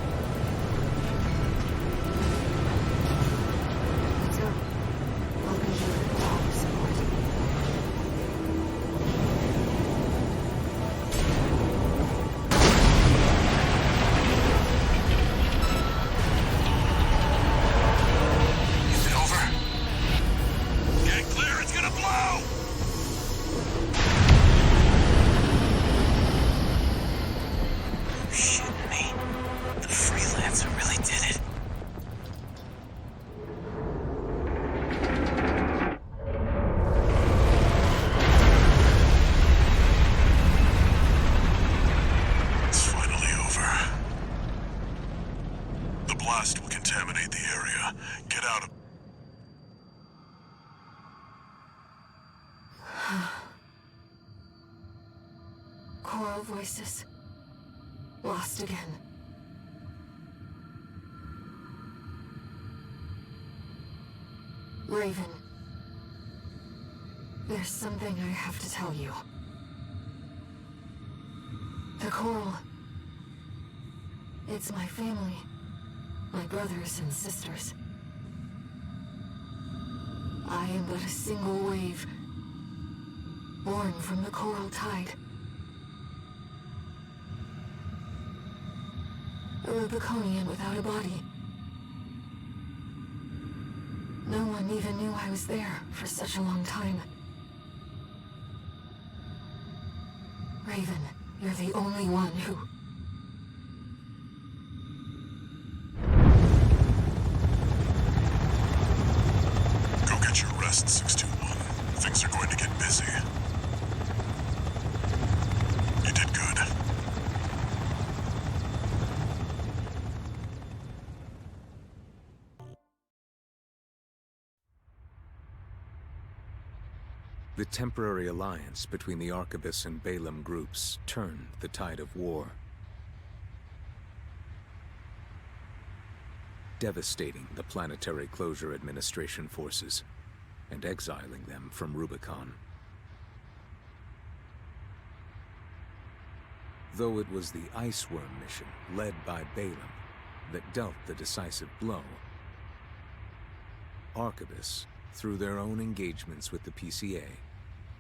Let's go. Welcome to top support. Is it over? Get clear, it's gonna blow! Shitting me. The freelancer really did it. It's finally over. The blast will contaminate the area. Get out of... Choral voices. Lost again. Raven. There's something I have to tell you. The Coral... It's my family. My brothers and sisters. I am but a single wave, born from the Coral Tide. A Rubiconian without a body. No one even knew I was there for such a long time. Raven, you're the only one who... Go get your rest, 621. Things are going to get busy. You did good. The temporary alliance between the Arquebus and Balaam groups turned the tide of war, devastating the Planetary Closure Administration forces and exiling them from Rubicon. Though it was the Iceworm mission led by Balaam that dealt the decisive blow, Arquebus, through their own engagements with the PCA,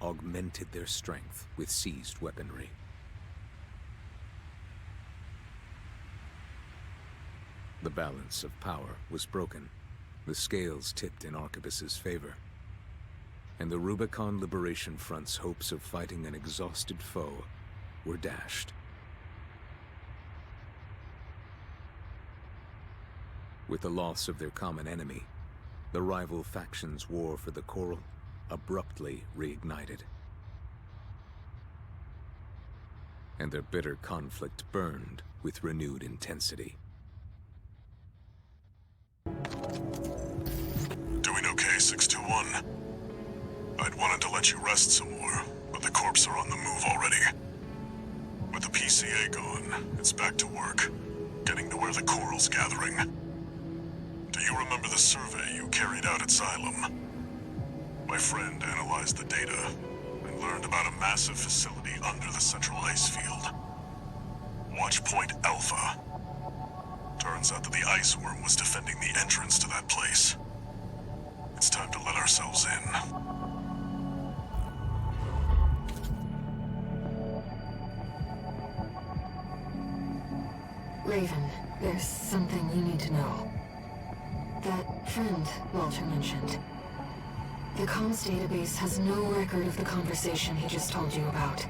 augmented their strength with seized weaponry. The balance of power was broken, the scales tipped in Arquebus's favor, and the Rubicon Liberation Front's hopes of fighting an exhausted foe were dashed. With the loss of their common enemy, the rival factions' war for the Coral abruptly reignited. And their bitter conflict burned with renewed intensity. Doing okay, 621? I'd wanted to let you rest some more, but the Corps are on the move already. With the PCA gone, it's back to work, getting to where the Coral's gathering. Do you remember the survey you carried out at Xylem? My friend analyzed the data and learned about a massive facility under the central ice field. Watchpoint Alpha. Turns out that the Iceworm was defending the entrance to that place. It's time to let ourselves in. Raven, there's something you need to know. That friend Walter mentioned. The comms database has no record of the conversation he just told you about.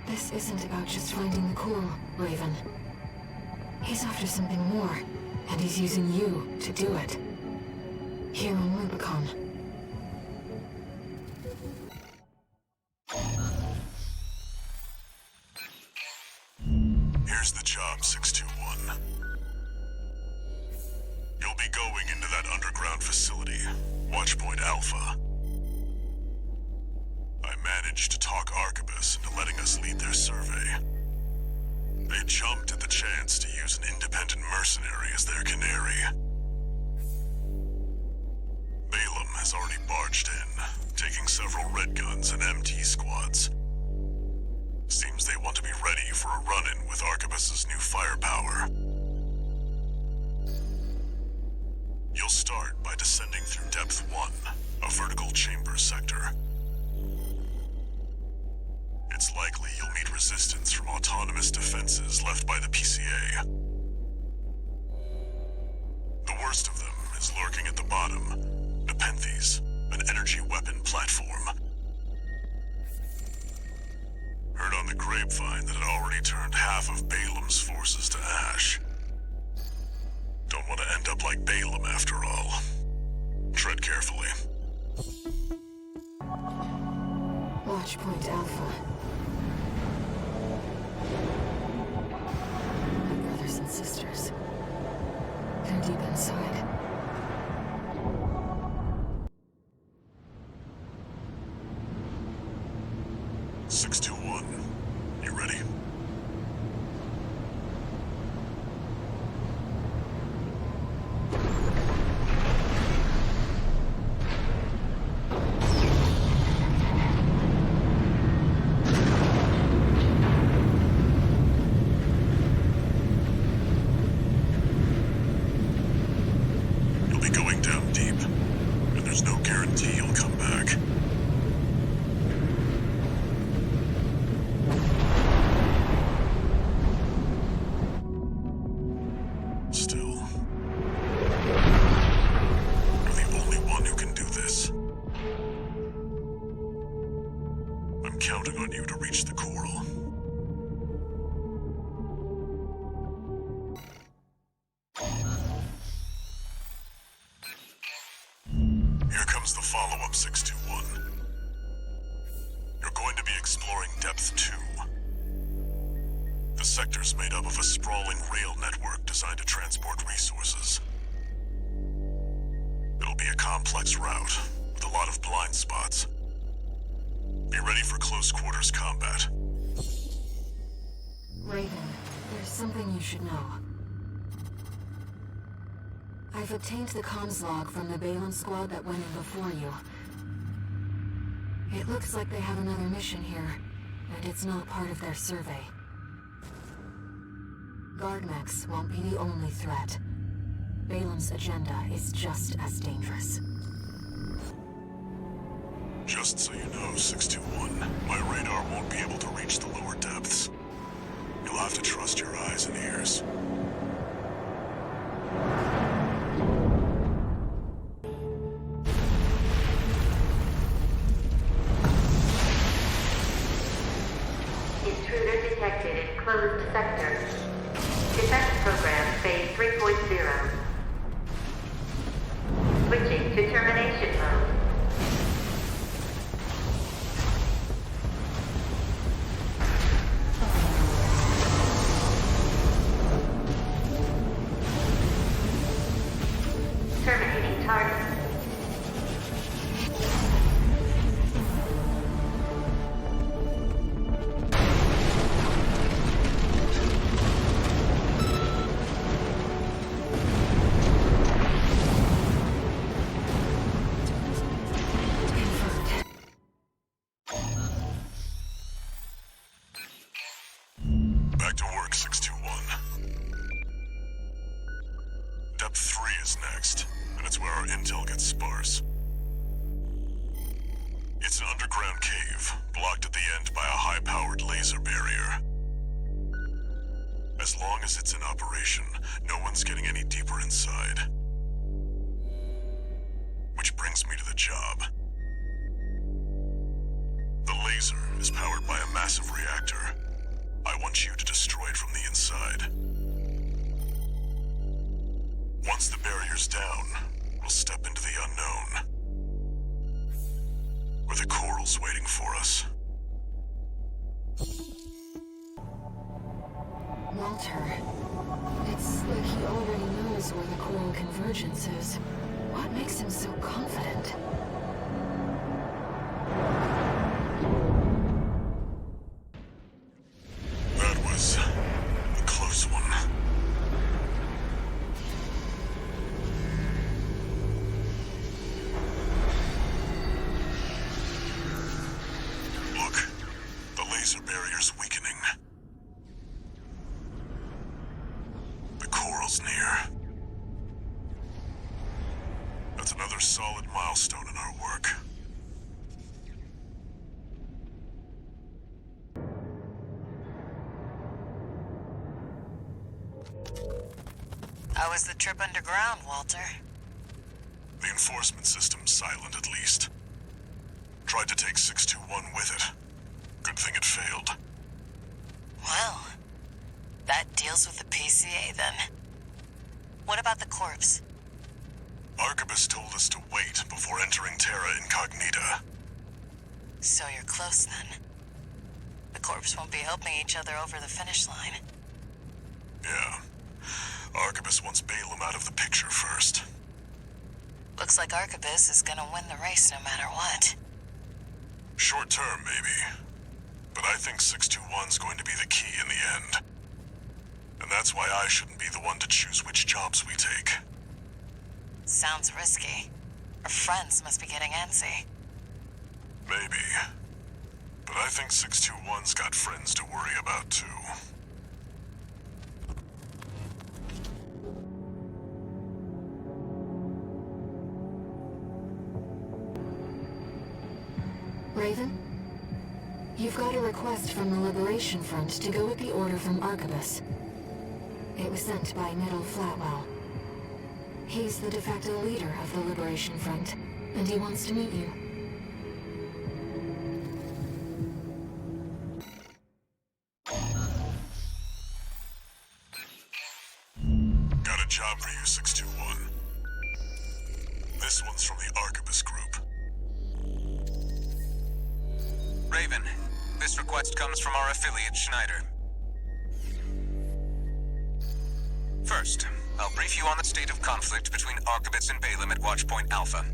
This isn't about just finding the Coral, Raven. He's after something more, and he's using you to do it. Here on Rubicon. Here's the job, 621. You'll be going into that underground facility, Watchpoint Alpha. I managed to talk Arquebus into letting us lead their survey. They jumped at the chance to use an independent mercenary as their canary. Balaam has already barged in, taking several red guns and MT squads. Seems they want to be ready for a run-in with Arquebus's new firepower. You'll start by descending through Depth 1, a vertical chamber sector. It's likely you'll meet resistance from autonomous defenses left by the PCA. The worst of them is lurking at the bottom, Nepenthes, an energy weapon platform. Heard on the grapevine that it already turned half of Balaam's forces to ash. Don't want to end up like Balaam after all. Tread carefully. Watchpoint Alpha. My brothers and sisters. They're deep inside. You ready? comes the follow-up, 621. You're going to be exploring Depth 2. The sector's made up of a sprawling rail network designed to transport resources. It'll be a complex route, with a lot of blind spots. Be ready for close quarters combat. Raven, there's something you should know. I've obtained the comms log from the Balin squad that went in before you. It looks like they have another mission here, and it's not part of their survey. Guardmechs won't be the only threat. Balin's agenda is just as dangerous. Just so you know, 621, my radar won't be able to reach the lower depths. You'll have to trust your eyes and ears. Intruder detected in closed sector. Defense program phase 3.0. Switching to termination mode. Terminating target. Back to work, 621. Depth 3 is next, and it's where our intel gets sparse. It's an underground cave, blocked at the end by a high-powered laser barrier. As long as it's in operation, no one's getting any deeper inside. Which brings me to the job. The laser is powered by a massive reactor. I want you to destroy it from the inside. Once the barrier's down, we'll step into the unknown. Where the coral's waiting for us. Walter, it's like he already knows where the coral convergence is. What makes him so confident? That was a close one. Look, the laser barrier's weakening. The coral's near. That's another solid milestone in our work. How was the trip underground, Walter? The enforcement system's silent, at least. Tried to take 621 with it. Good thing it failed. Well, that deals with the PCA then. What about the corpse? Arquebus told us to wait before entering Terra Incognita. So you're close then. The corpse won't be helping each other over the finish line. Yeah. Arquebus wants Balaam out of the picture first. Looks like Arquebus is gonna win the race no matter what. Short term, maybe. But I think 621's going to be the key in the end. And that's why I shouldn't be the one to choose which jobs we take. Sounds risky. Our friends must be getting antsy. Maybe. But I think 621's got friends to worry about, too. Raven? You've got a request from the Liberation Front to go with the order from Arquebus. It was sent by Middle Flatwell. He's the de facto leader of the Liberation Front, and he wants to meet you. Got a job for you, 621. This one's from the Arquebus Group. Raven, this request comes from our affiliate Schneider. First, I'll brief you on the state of conflict between Arquebus and Balaam at Watchpoint Alpha.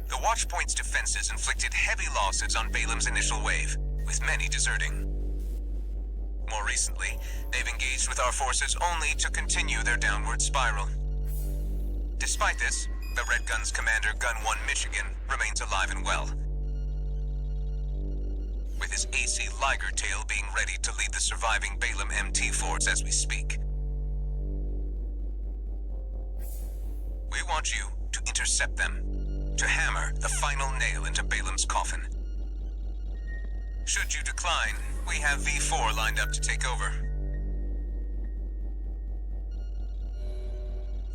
The Watchpoint's defenses inflicted heavy losses on Balaam's initial wave, with many deserting. More recently, they've engaged with our forces only to continue their downward spiral. Despite this, the Red Gun's commander, Gun 1 Michigan, remains alive and well, with his AC Liger Tail being ready to lead the surviving Balaam MT force as we speak. We want you to intercept them, to hammer the final nail into Balaam's coffin. Should you decline, we have V4 lined up to take over.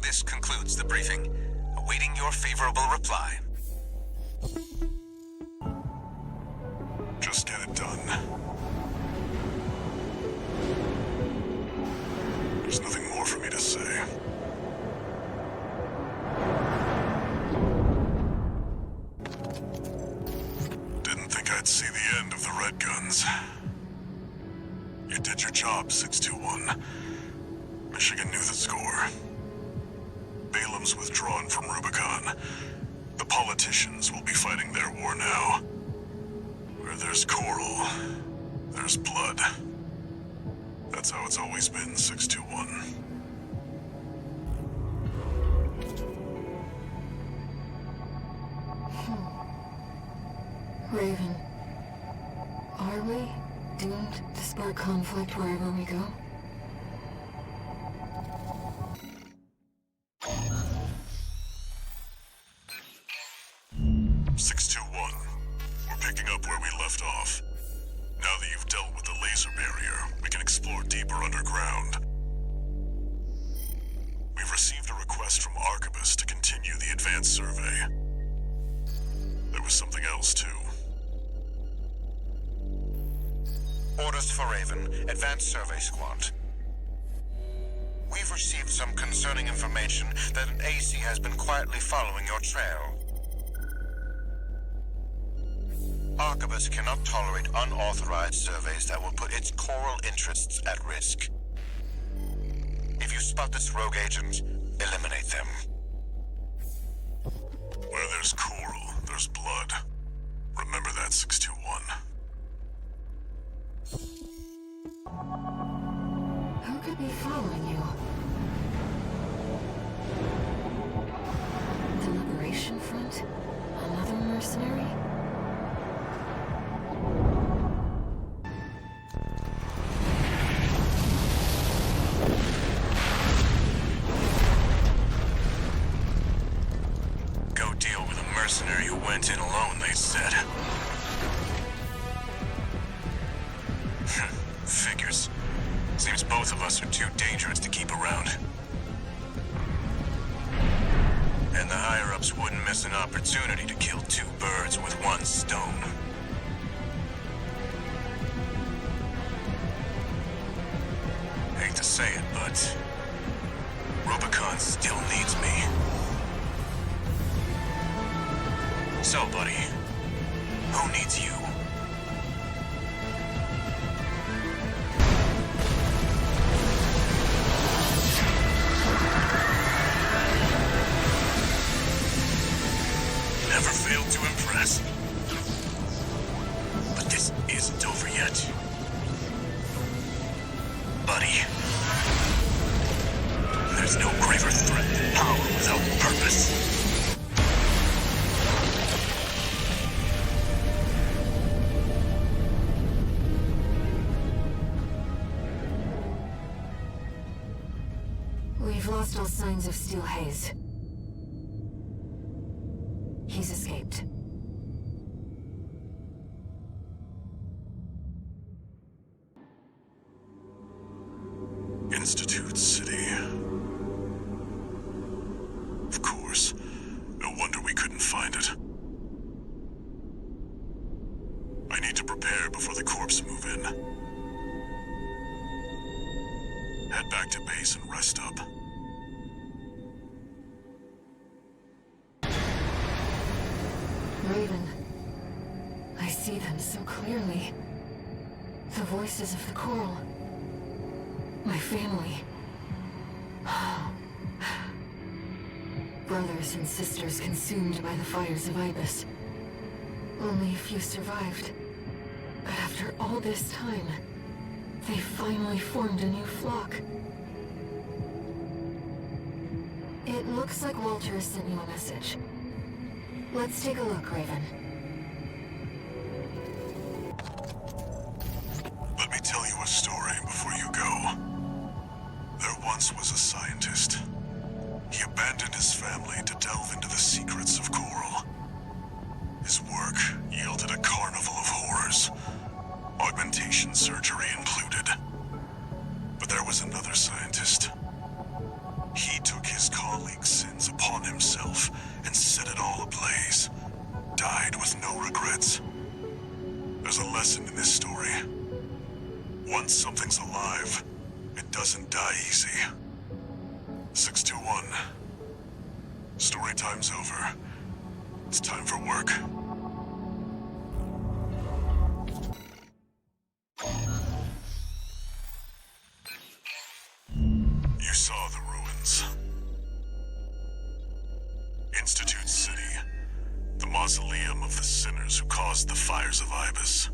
This concludes the briefing, awaiting your favorable reply. Just get it done. There's nothing more for me to say. Didn't think I'd see the end of the Red Guns. You did your job, 621. Michigan knew the score. Balaam's withdrawn from Rubicon. The politicians will be fighting their war now. Where there's coral, there's blood. That's how it's always been, 621. Raven, are we doomed to spark conflict wherever we go? We're picking up where we left off. Now that you've dealt with the laser barrier, we can explore deeper underground. We've received a request from Arquebus to continue the advanced survey. There was something else, too. Orders for Raven, Advanced Survey Squad. We've received some concerning information that an AC has been quietly following your trail. Arquebus cannot tolerate unauthorized surveys that will put its coral interests at risk. If you spot this rogue agent, eliminate them. Where there's coral, there's blood. Remember that, 621. Who could be following you? The Liberation Front? Another mercenary? Go deal with a mercenary who went in alone, they said. Figures. Seems both of us are too dangerous to keep around. And the higher-ups wouldn't miss an opportunity to kill two birds with one stone. Hate to say it, but Rubicon still needs me. So, buddy, who needs you? Never failed to impress. But this isn't over yet. Buddy. There's no greater threat than power without purpose. We've lost all signs of Steel Haze. He's escaped. Institute City. Of course. No wonder we couldn't find it. I need to prepare before the corps move in. Head back to base and rest up. clearly. The voices of the coral. My family. Brothers and sisters consumed by the fires of Ibis. Only a few survived. But after all this time, they finally formed a new flock. It looks like Walter has sent you a message. Let's take a look, Raven. Let me tell you a story before you go. There once was a scientist. He abandoned his family to delve into the secrets of coral. His work yielded a carnival of horrors, augmentation surgery included. But there was another scientist. He took his colleagues' sins upon himself and set it all ablaze. Died with no regrets. There's a lesson in this story. Once something's alive, it doesn't die easy. 621. Story time's over. It's time for work. You saw the ruins. Institute City. The mausoleum of the sinners who caused the fires of Ibis.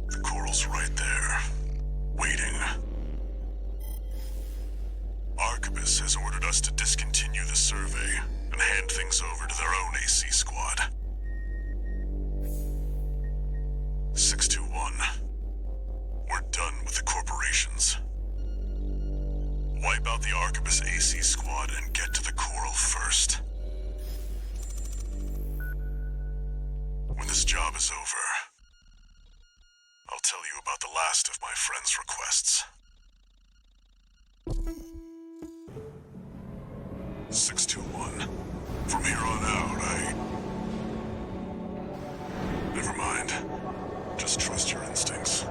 The coral's right there, waiting. Arquebus has ordered us to discontinue the survey and hand things over to their own AC squad. 621. We're done with the corporations. Wipe out the Arquebus AC squad and get to the coral first. When this job is over, I'll tell you about the last of my friend's requests. 621. From here on out, Never mind. Just trust your instincts.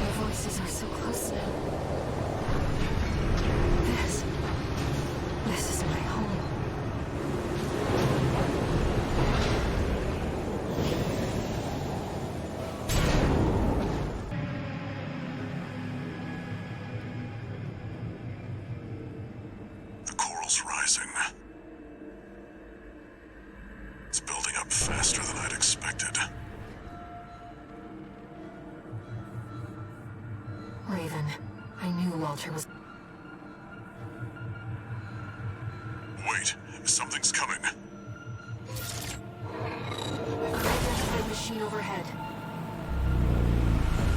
Your voices are so close now. This is my home. The coral's rising. It's building up faster than I'd expected. Raven, I knew Walter was... Wait, something's coming. Identified machine overhead.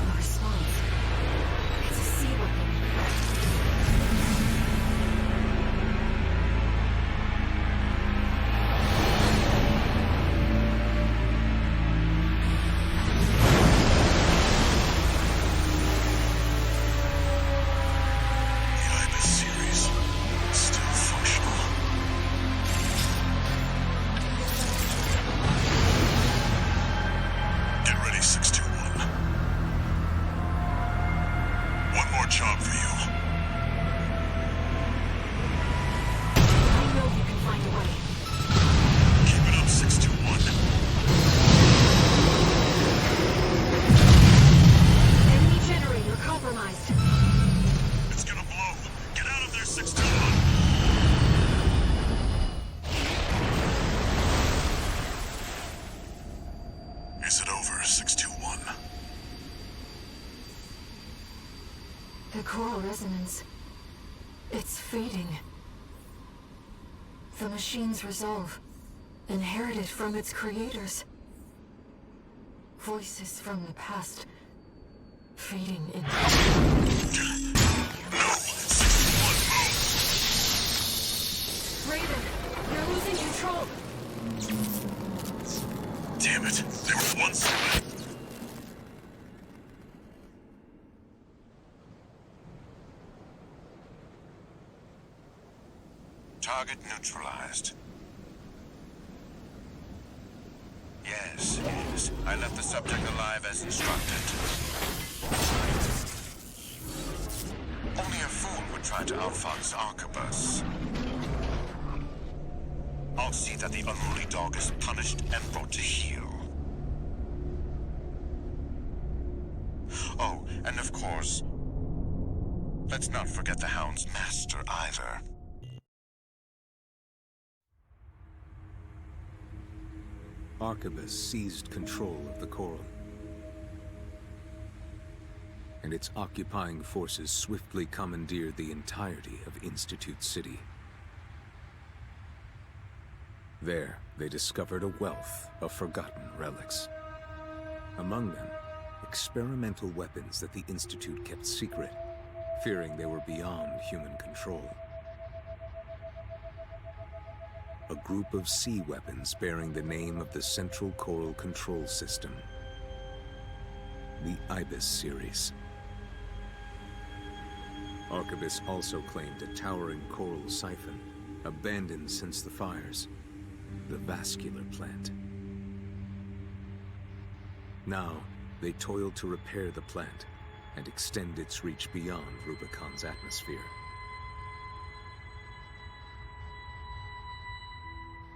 No response. It's a sea weapon. The Ibis series, still functional. Get ready, 621. One more job for you. I know you can find a way. Keep it up, 621. Enemy generator compromised. It's gonna blow. Get out of there, 621. Is it over, 621? The coral resonance. It's fading. The machine's resolve, inherited from its creators. Voices from the past, fading into... No! 621, move! Raven, you're losing control. Damn it! They were one step. Target neutralized. Yes, yes. I left the subject alive as instructed. Only a fool would try to outfox Arquebus. I'll see that the unruly dog is punished and brought to heel. Oh, and of course, let's not forget the Hound's master either. Arquebus seized control of the coral, and its occupying forces swiftly commandeered the entirety of Institute City. There, they discovered a wealth of forgotten relics. Among them, experimental weapons that the Institute kept secret, fearing they were beyond human control. A group of sea weapons bearing the name of the Central Coral Control System, the Ibis series. Arquebus also claimed a towering coral siphon, abandoned since the fires, the vascular plant. Now, they toiled to repair the plant and extend its reach beyond Rubicon's atmosphere.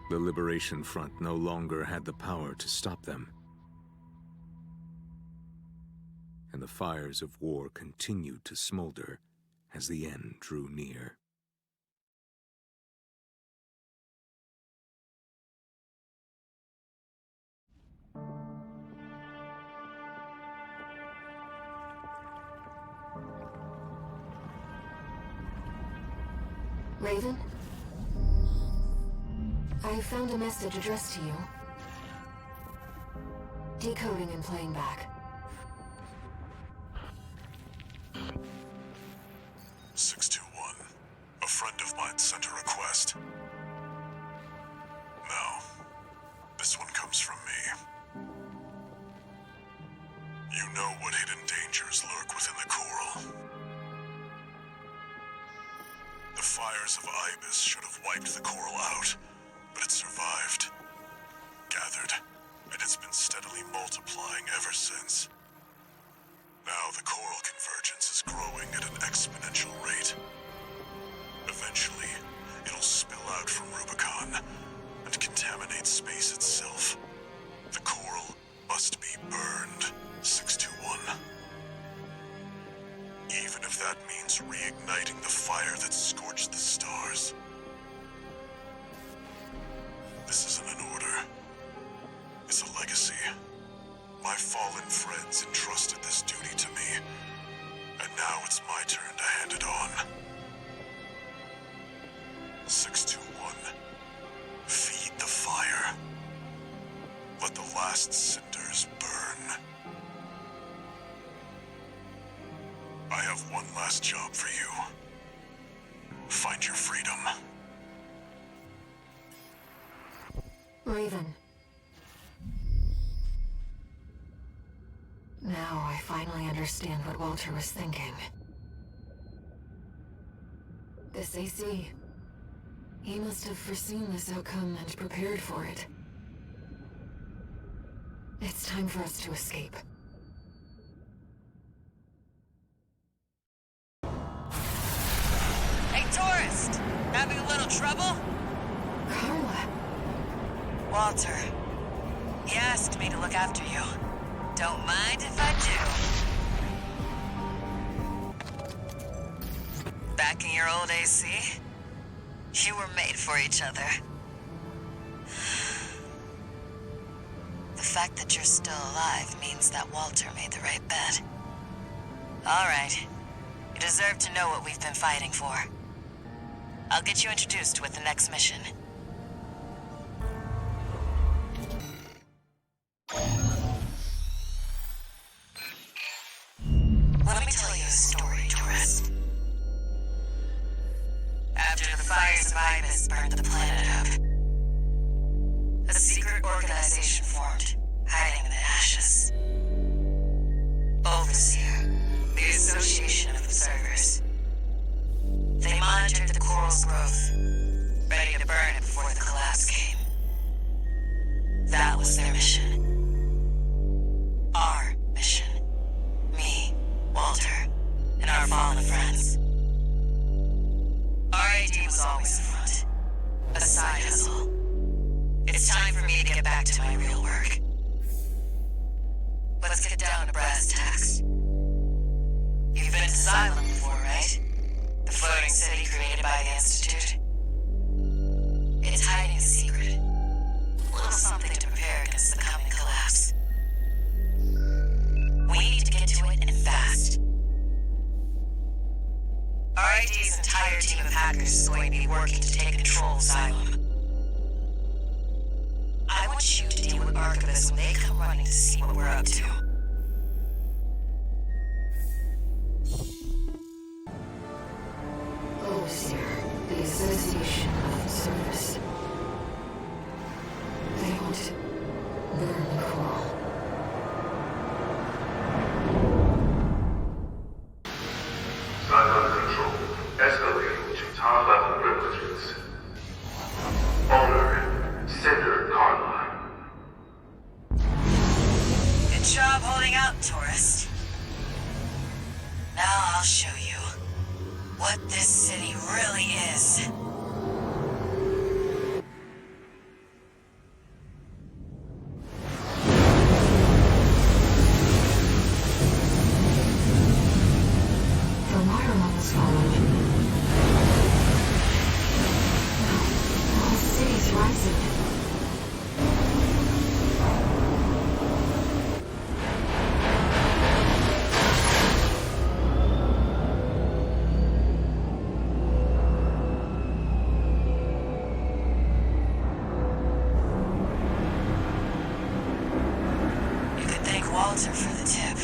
The Liberation Front no longer had the power to stop them, and the fires of war continued to smolder as the end drew near. Raven? I found a message addressed to you. Decoding and playing back. 621. A friend of mine sent a request. Now, this one comes from me. You know what hidden dangers lurk within the coral. The fires of Ibis should have wiped the coral out, but it survived, gathered, and it's been steadily multiplying ever since. Now the coral convergence is growing at an exponential rate. Eventually, it'll spill out from Rubicon and contaminate space itself. The coral must be burned, 621. Even if that means reigniting the fire that scorched the stars. This isn't an order. It's a legacy. My fallen friends entrusted this duty to me, and now it's my turn to hand it on. 621. Feed the fire. Let the last cinders burn. I have one last job for you. Find your freedom. Raven. Now I finally understand what Walter was thinking. This AC. He must have foreseen this outcome and prepared for it. It's time for us to escape. Hey, tourist! Having a little trouble? Carla. Walter. He asked me to look after you. Don't mind if I do. Back in your old AC? You were made for each other. The fact that you're still alive means that Walter made the right bet. All right. You deserve to know what we've been fighting for. I'll get you introduced with the next mission. Let me tell you a story, tourist. After the fires of Ibis burned the planet up, a secret organization formed, hiding in the ashes. Overseer, the Association of Observers. They monitored the coral's growth, ready to burn it before the collapse came. That was their mission. Our mission. Me, Walter, and our fallen friends. Marcus is going to be working to take control of Xylem. I want you to deal with Archivist when they come running to see what we're up to. Overseer, the Association of Service. They want to burn the coral. Xylem control escalating to top-level privileges. Owner, Senator Carla. Good job holding out, tourist. Now I'll show you what this city really is. The water level's falling. The whole city's rising. You could thank Walter for the tip.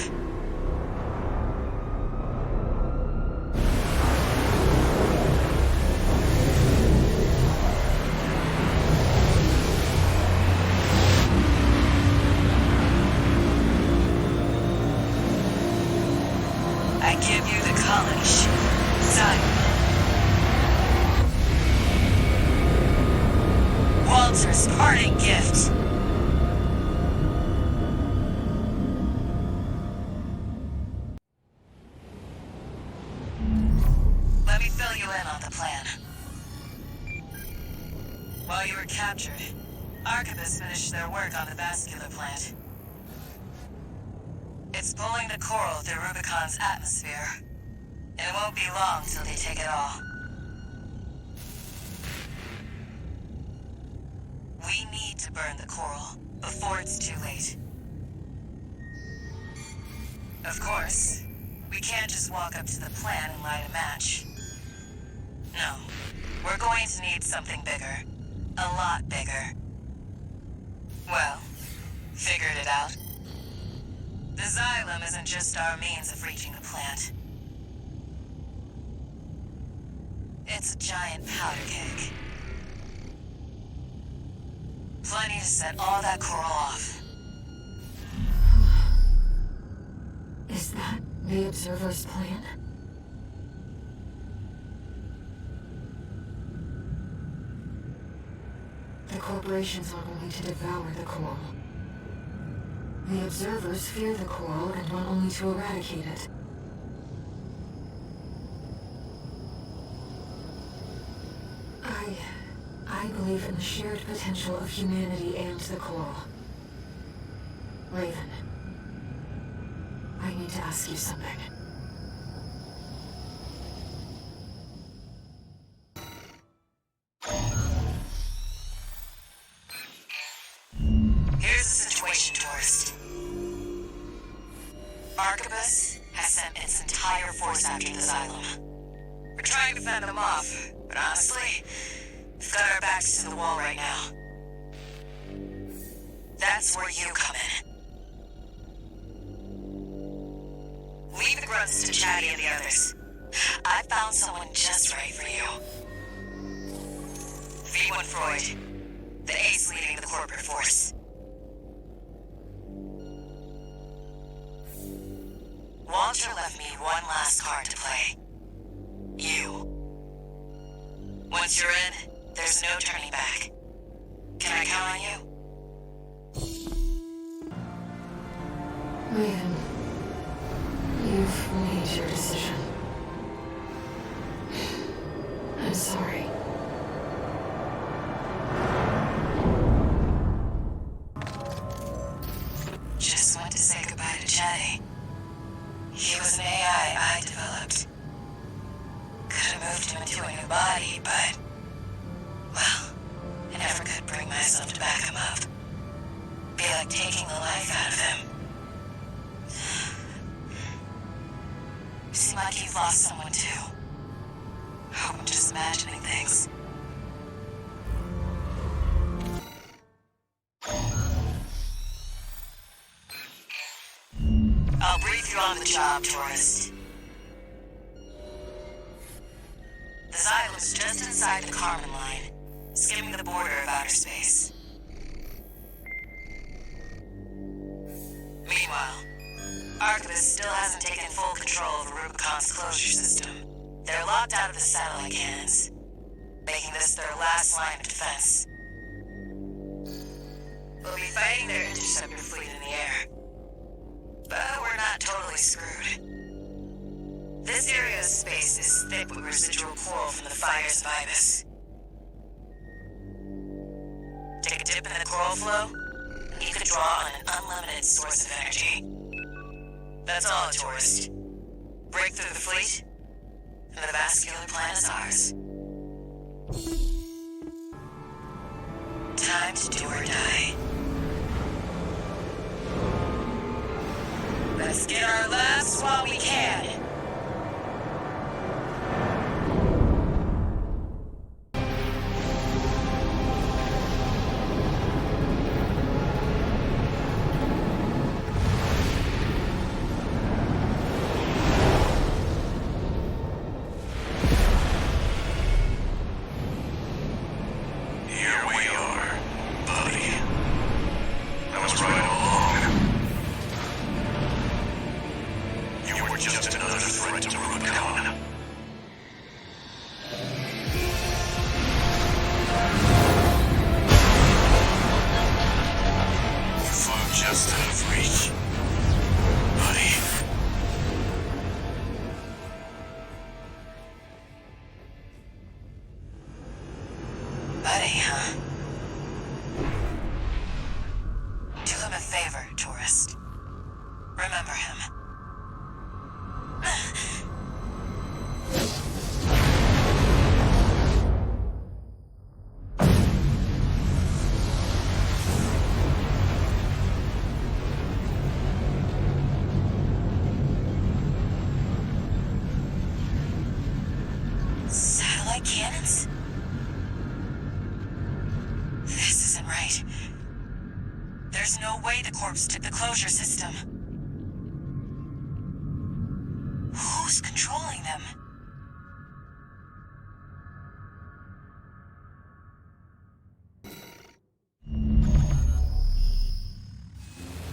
I give you the college. Xylem. Walter's parting gift. Let me fill you in on the plan. While you were captured, Archivists finished their work on the vascular plant. It's pulling the coral through Rubicon's atmosphere. And it won't be long till they take it all. We need to burn the coral before it's too late. Of course, we can't just walk up to the plant and light a match. No, we're going to need something bigger. A lot bigger. Well, figured it out. The Xylem isn't just our means of reaching the plant. It's a giant powder keg. Plenty to set all that coral off. Is that the Observer's plan? The corporations are going to devour the coral. The Observers fear the coral and want only to eradicate it. I believe in the shared potential of humanity and the coral. Raven, I need to ask you something. Here's the situation, tourist. Archivist has sent its entire force after the Xylem. We're trying to fend them off, but honestly, we've got our backs to the wall right now. That's where you come in. Leave the grunts to Chatty and the others. I found someone just right for you. V1 Freud, the ace leading the corporate force. Walter left me one last card to play. You. Once you're in, there's no turning back. Can I count on you? Raven, you've made your decision. I'm sorry. Just want to say goodbye to Chatty. He was an AI I developed. Could have moved him into a new body, but... well, I never could bring myself to back him up. Be like taking the life out of him. Seem like you've lost someone too. I'm just imagining things. I'll brief you on the job, tourist. The Xylem's just inside the Carmen line, skimming the border of outer space. Meanwhile, Archivist still hasn't taken full control of Rubicon's closure system. They're locked out of the satellite cannons, making this their last line of defense. We'll be fighting their interceptor fleet in the air. But we're not totally screwed. This area of space is thick with residual coral from the fires of Ibis. Take a dip in the coral flow, and you could draw on an unlimited source of energy. That's all, tourist. Break through the fleet, and the vascular planet's ours. Time to do or die. Let's get our laughs while we can. Cannons? This isn't right. There's no way the corpse took the closure system. Who's controlling them?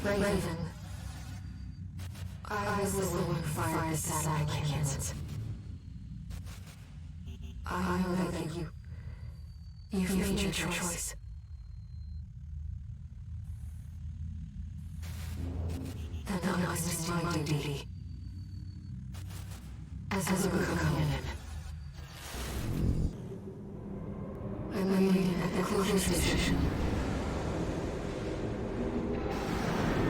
Raven. I was the one who fired the satellite cannons. I know that you've made your choice. That now is my duty. As a Rubiconian. I'm waiting at the closure station.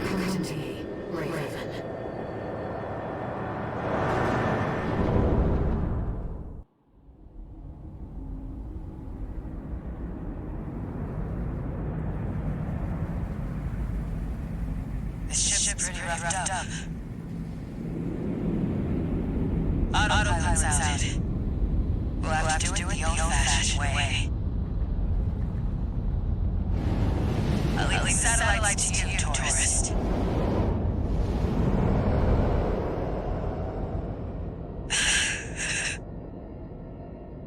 Come to me, Raven. Pretty roughed up. Autopilot's out. We'll have to do it the old-fashioned way. I'll leave the satellite to you, tourist.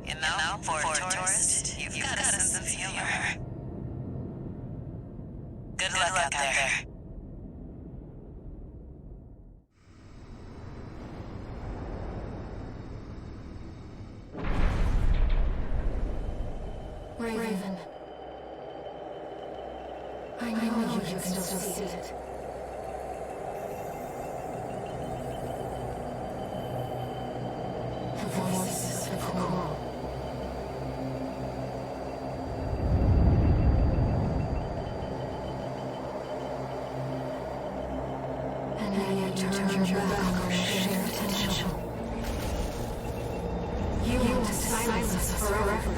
You know, for a tourist, you've got a sense of humor. Good luck out there. Raven. I know you can still see it. The voices of coral. And now you turn your back on our shared potential. You want to silence us forever.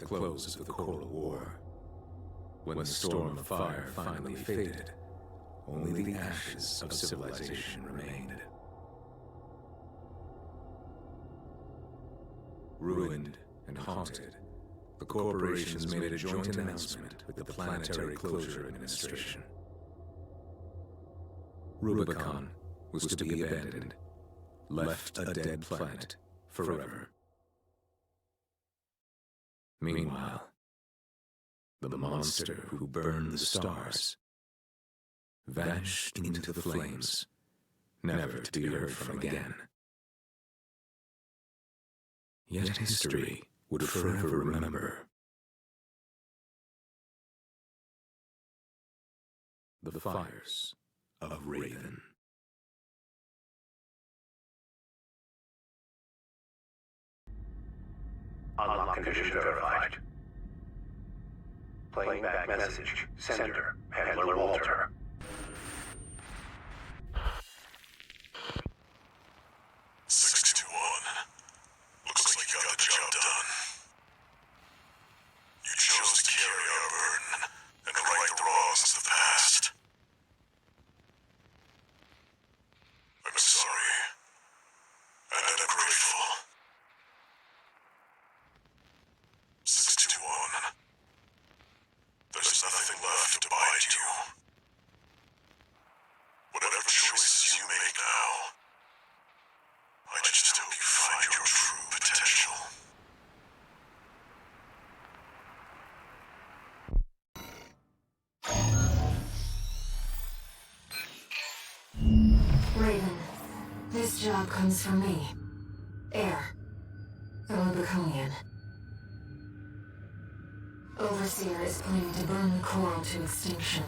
the close of the Coral War. When the storm of fire finally faded, only the ashes of civilization remained. Ruined and haunted, the corporations made a joint announcement with the Planetary Closure Administration. Rubicon was to be abandoned, left a dead planet forever. Meanwhile, the monster who burned the stars vanished into the flames, never to be heard from again. Yet history would forever remember the fires of Raven. Unlock condition verified. Playing back message. Sender, Handler Walter. Looks like you got the job done. You chose to carry our burden and right the wrongs of the past. I'm sorry, and I'm grateful. 621. There's nothing left to bite you. Whatever choices you make now, I just hope you find your true potential. Raven, this job comes from me. Air. A Rubiconian. Overseer is planning to burn the coral to extinction.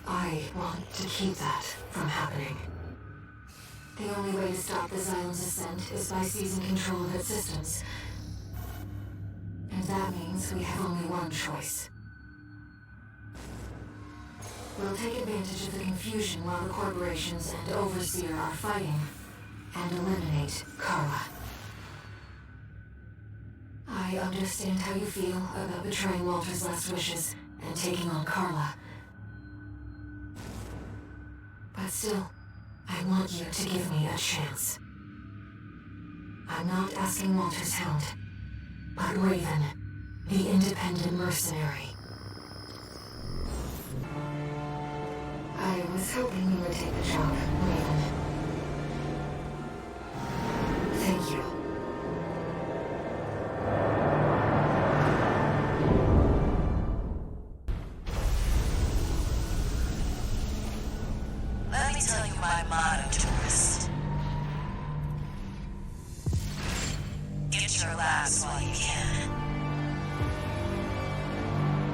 I want to keep that from happening. The only way to stop the Xylem's ascent is by seizing control of its systems. And that means we have only one choice. We'll take advantage of the confusion while the corporations and Overseer are fighting, and eliminate Carla. I understand how you feel about betraying Walter's last wishes and taking on Carla. But still, I want you to give me a chance. I'm not asking Walter's hound, but Raven, the independent mercenary. I was hoping you would take the job, Raven. Thank you. Let me tell you my motto, tourist. Get your laughs while you can.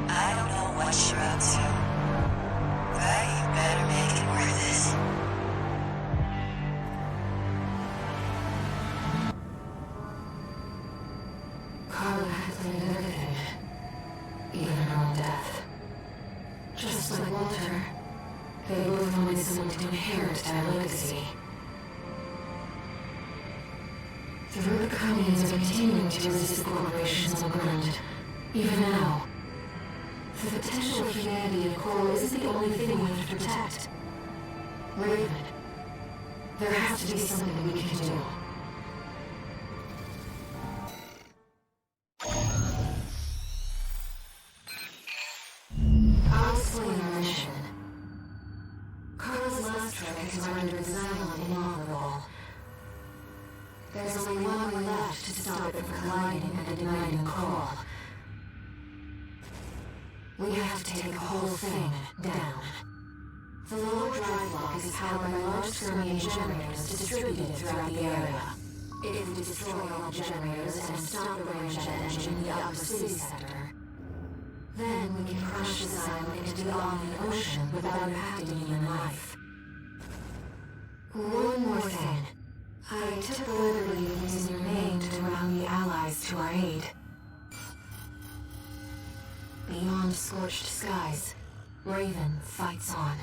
I don't know what you're up to, but you better make it worth it. Carla had planned everything, even her own death. Just like Walter, they both wanted someone to inherit their legacy. The Rubiconians are continuing to resist the corporations on the ground, even now. The potential of humanity in Coral isn't the only thing we have to protect. Raven, there has to be something we can do. I'll explain our mission. Carla's last trick has rendered Xylem inoperable. There's only one way left to stop it from colliding and igniting Coral. We have to take the whole thing down. The lower drive block is powered by large Skirmian generators distributed throughout the area. If we destroy all the generators and stop the ramjet engine in the upper city sector, then we can crush the Xylem into the Omni Ocean without impacting human life. One more thing. I took the liberty of using your name to rally the allies to our aid. Beyond scorched skies, Raven fights on.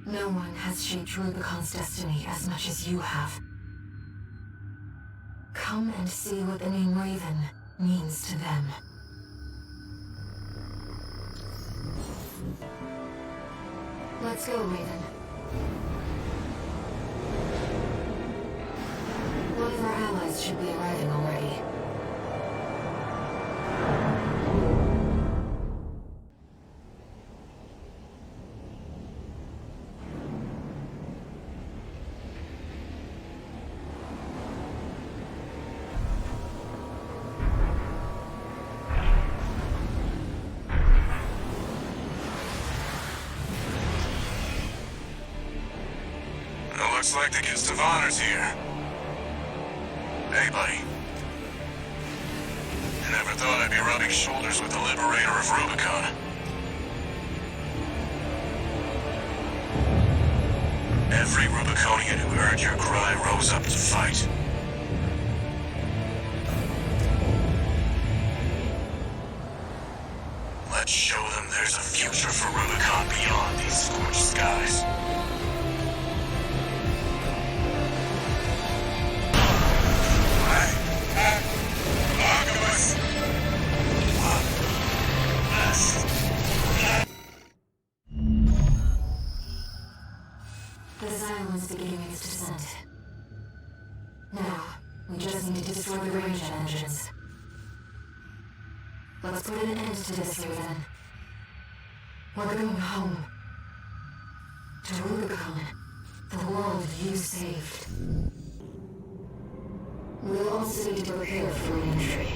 No one has shaped Rubicon's destiny as much as you have. Come and see what the name Raven means to them. Let's go, Raven. One of our allies should be arriving already. Looks like the guest of honor's here. Hey, buddy. I never thought I'd be rubbing shoulders with the liberator of Rubicon. Every Rubiconian who heard your cry rose up to fight. Let's show them there's a future for Rubicon beyond these scorched skies. The Xylem's beginning its descent. Now, we just need to destroy the range engines. Let's put an end to this, Raven. We're going home. To Rubicon, the world you saved. We'll also need to prepare for re-entry.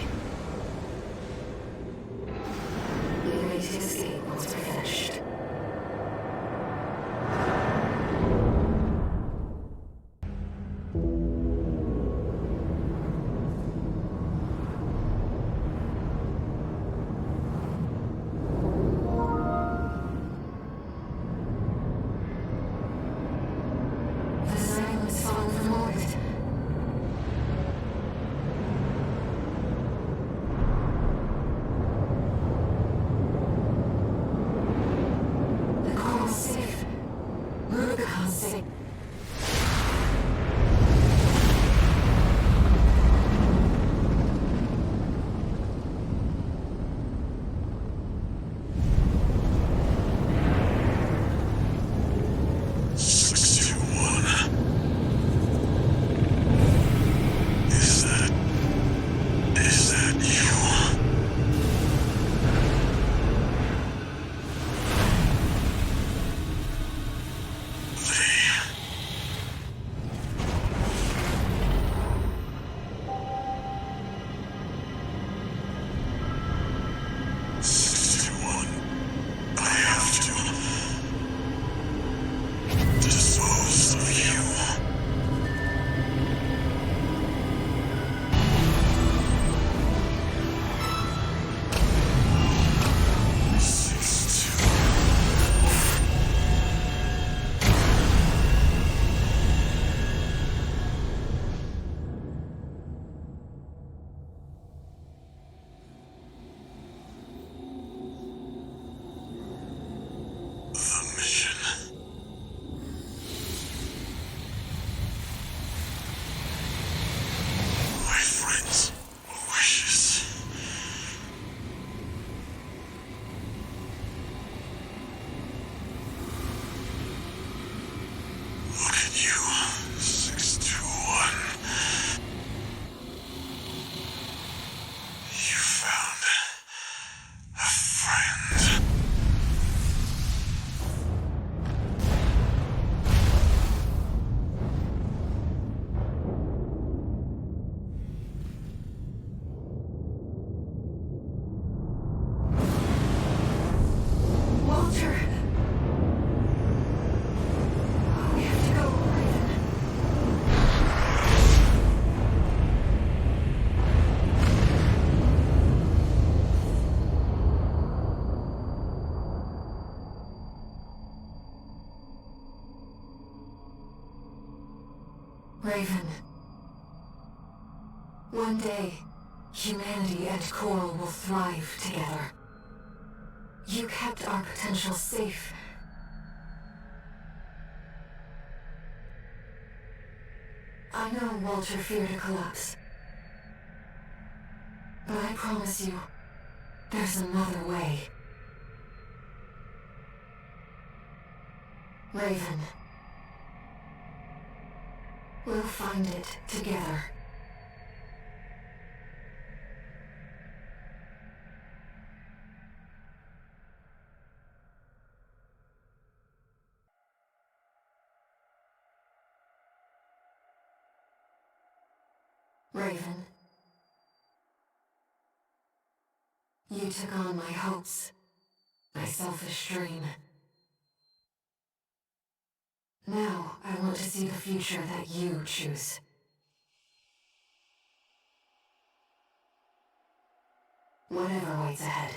We need to escape once we're finished. Raven. One day, humanity and Coral will thrive together. You kept our potential safe. I know Walter feared a collapse. But I promise you, there's another way. Raven. We'll find it together. Raven. You took on my hopes, my selfish dream. Now, I want to see the future that you choose. Whatever waits ahead,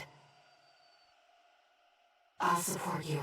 I'll support you.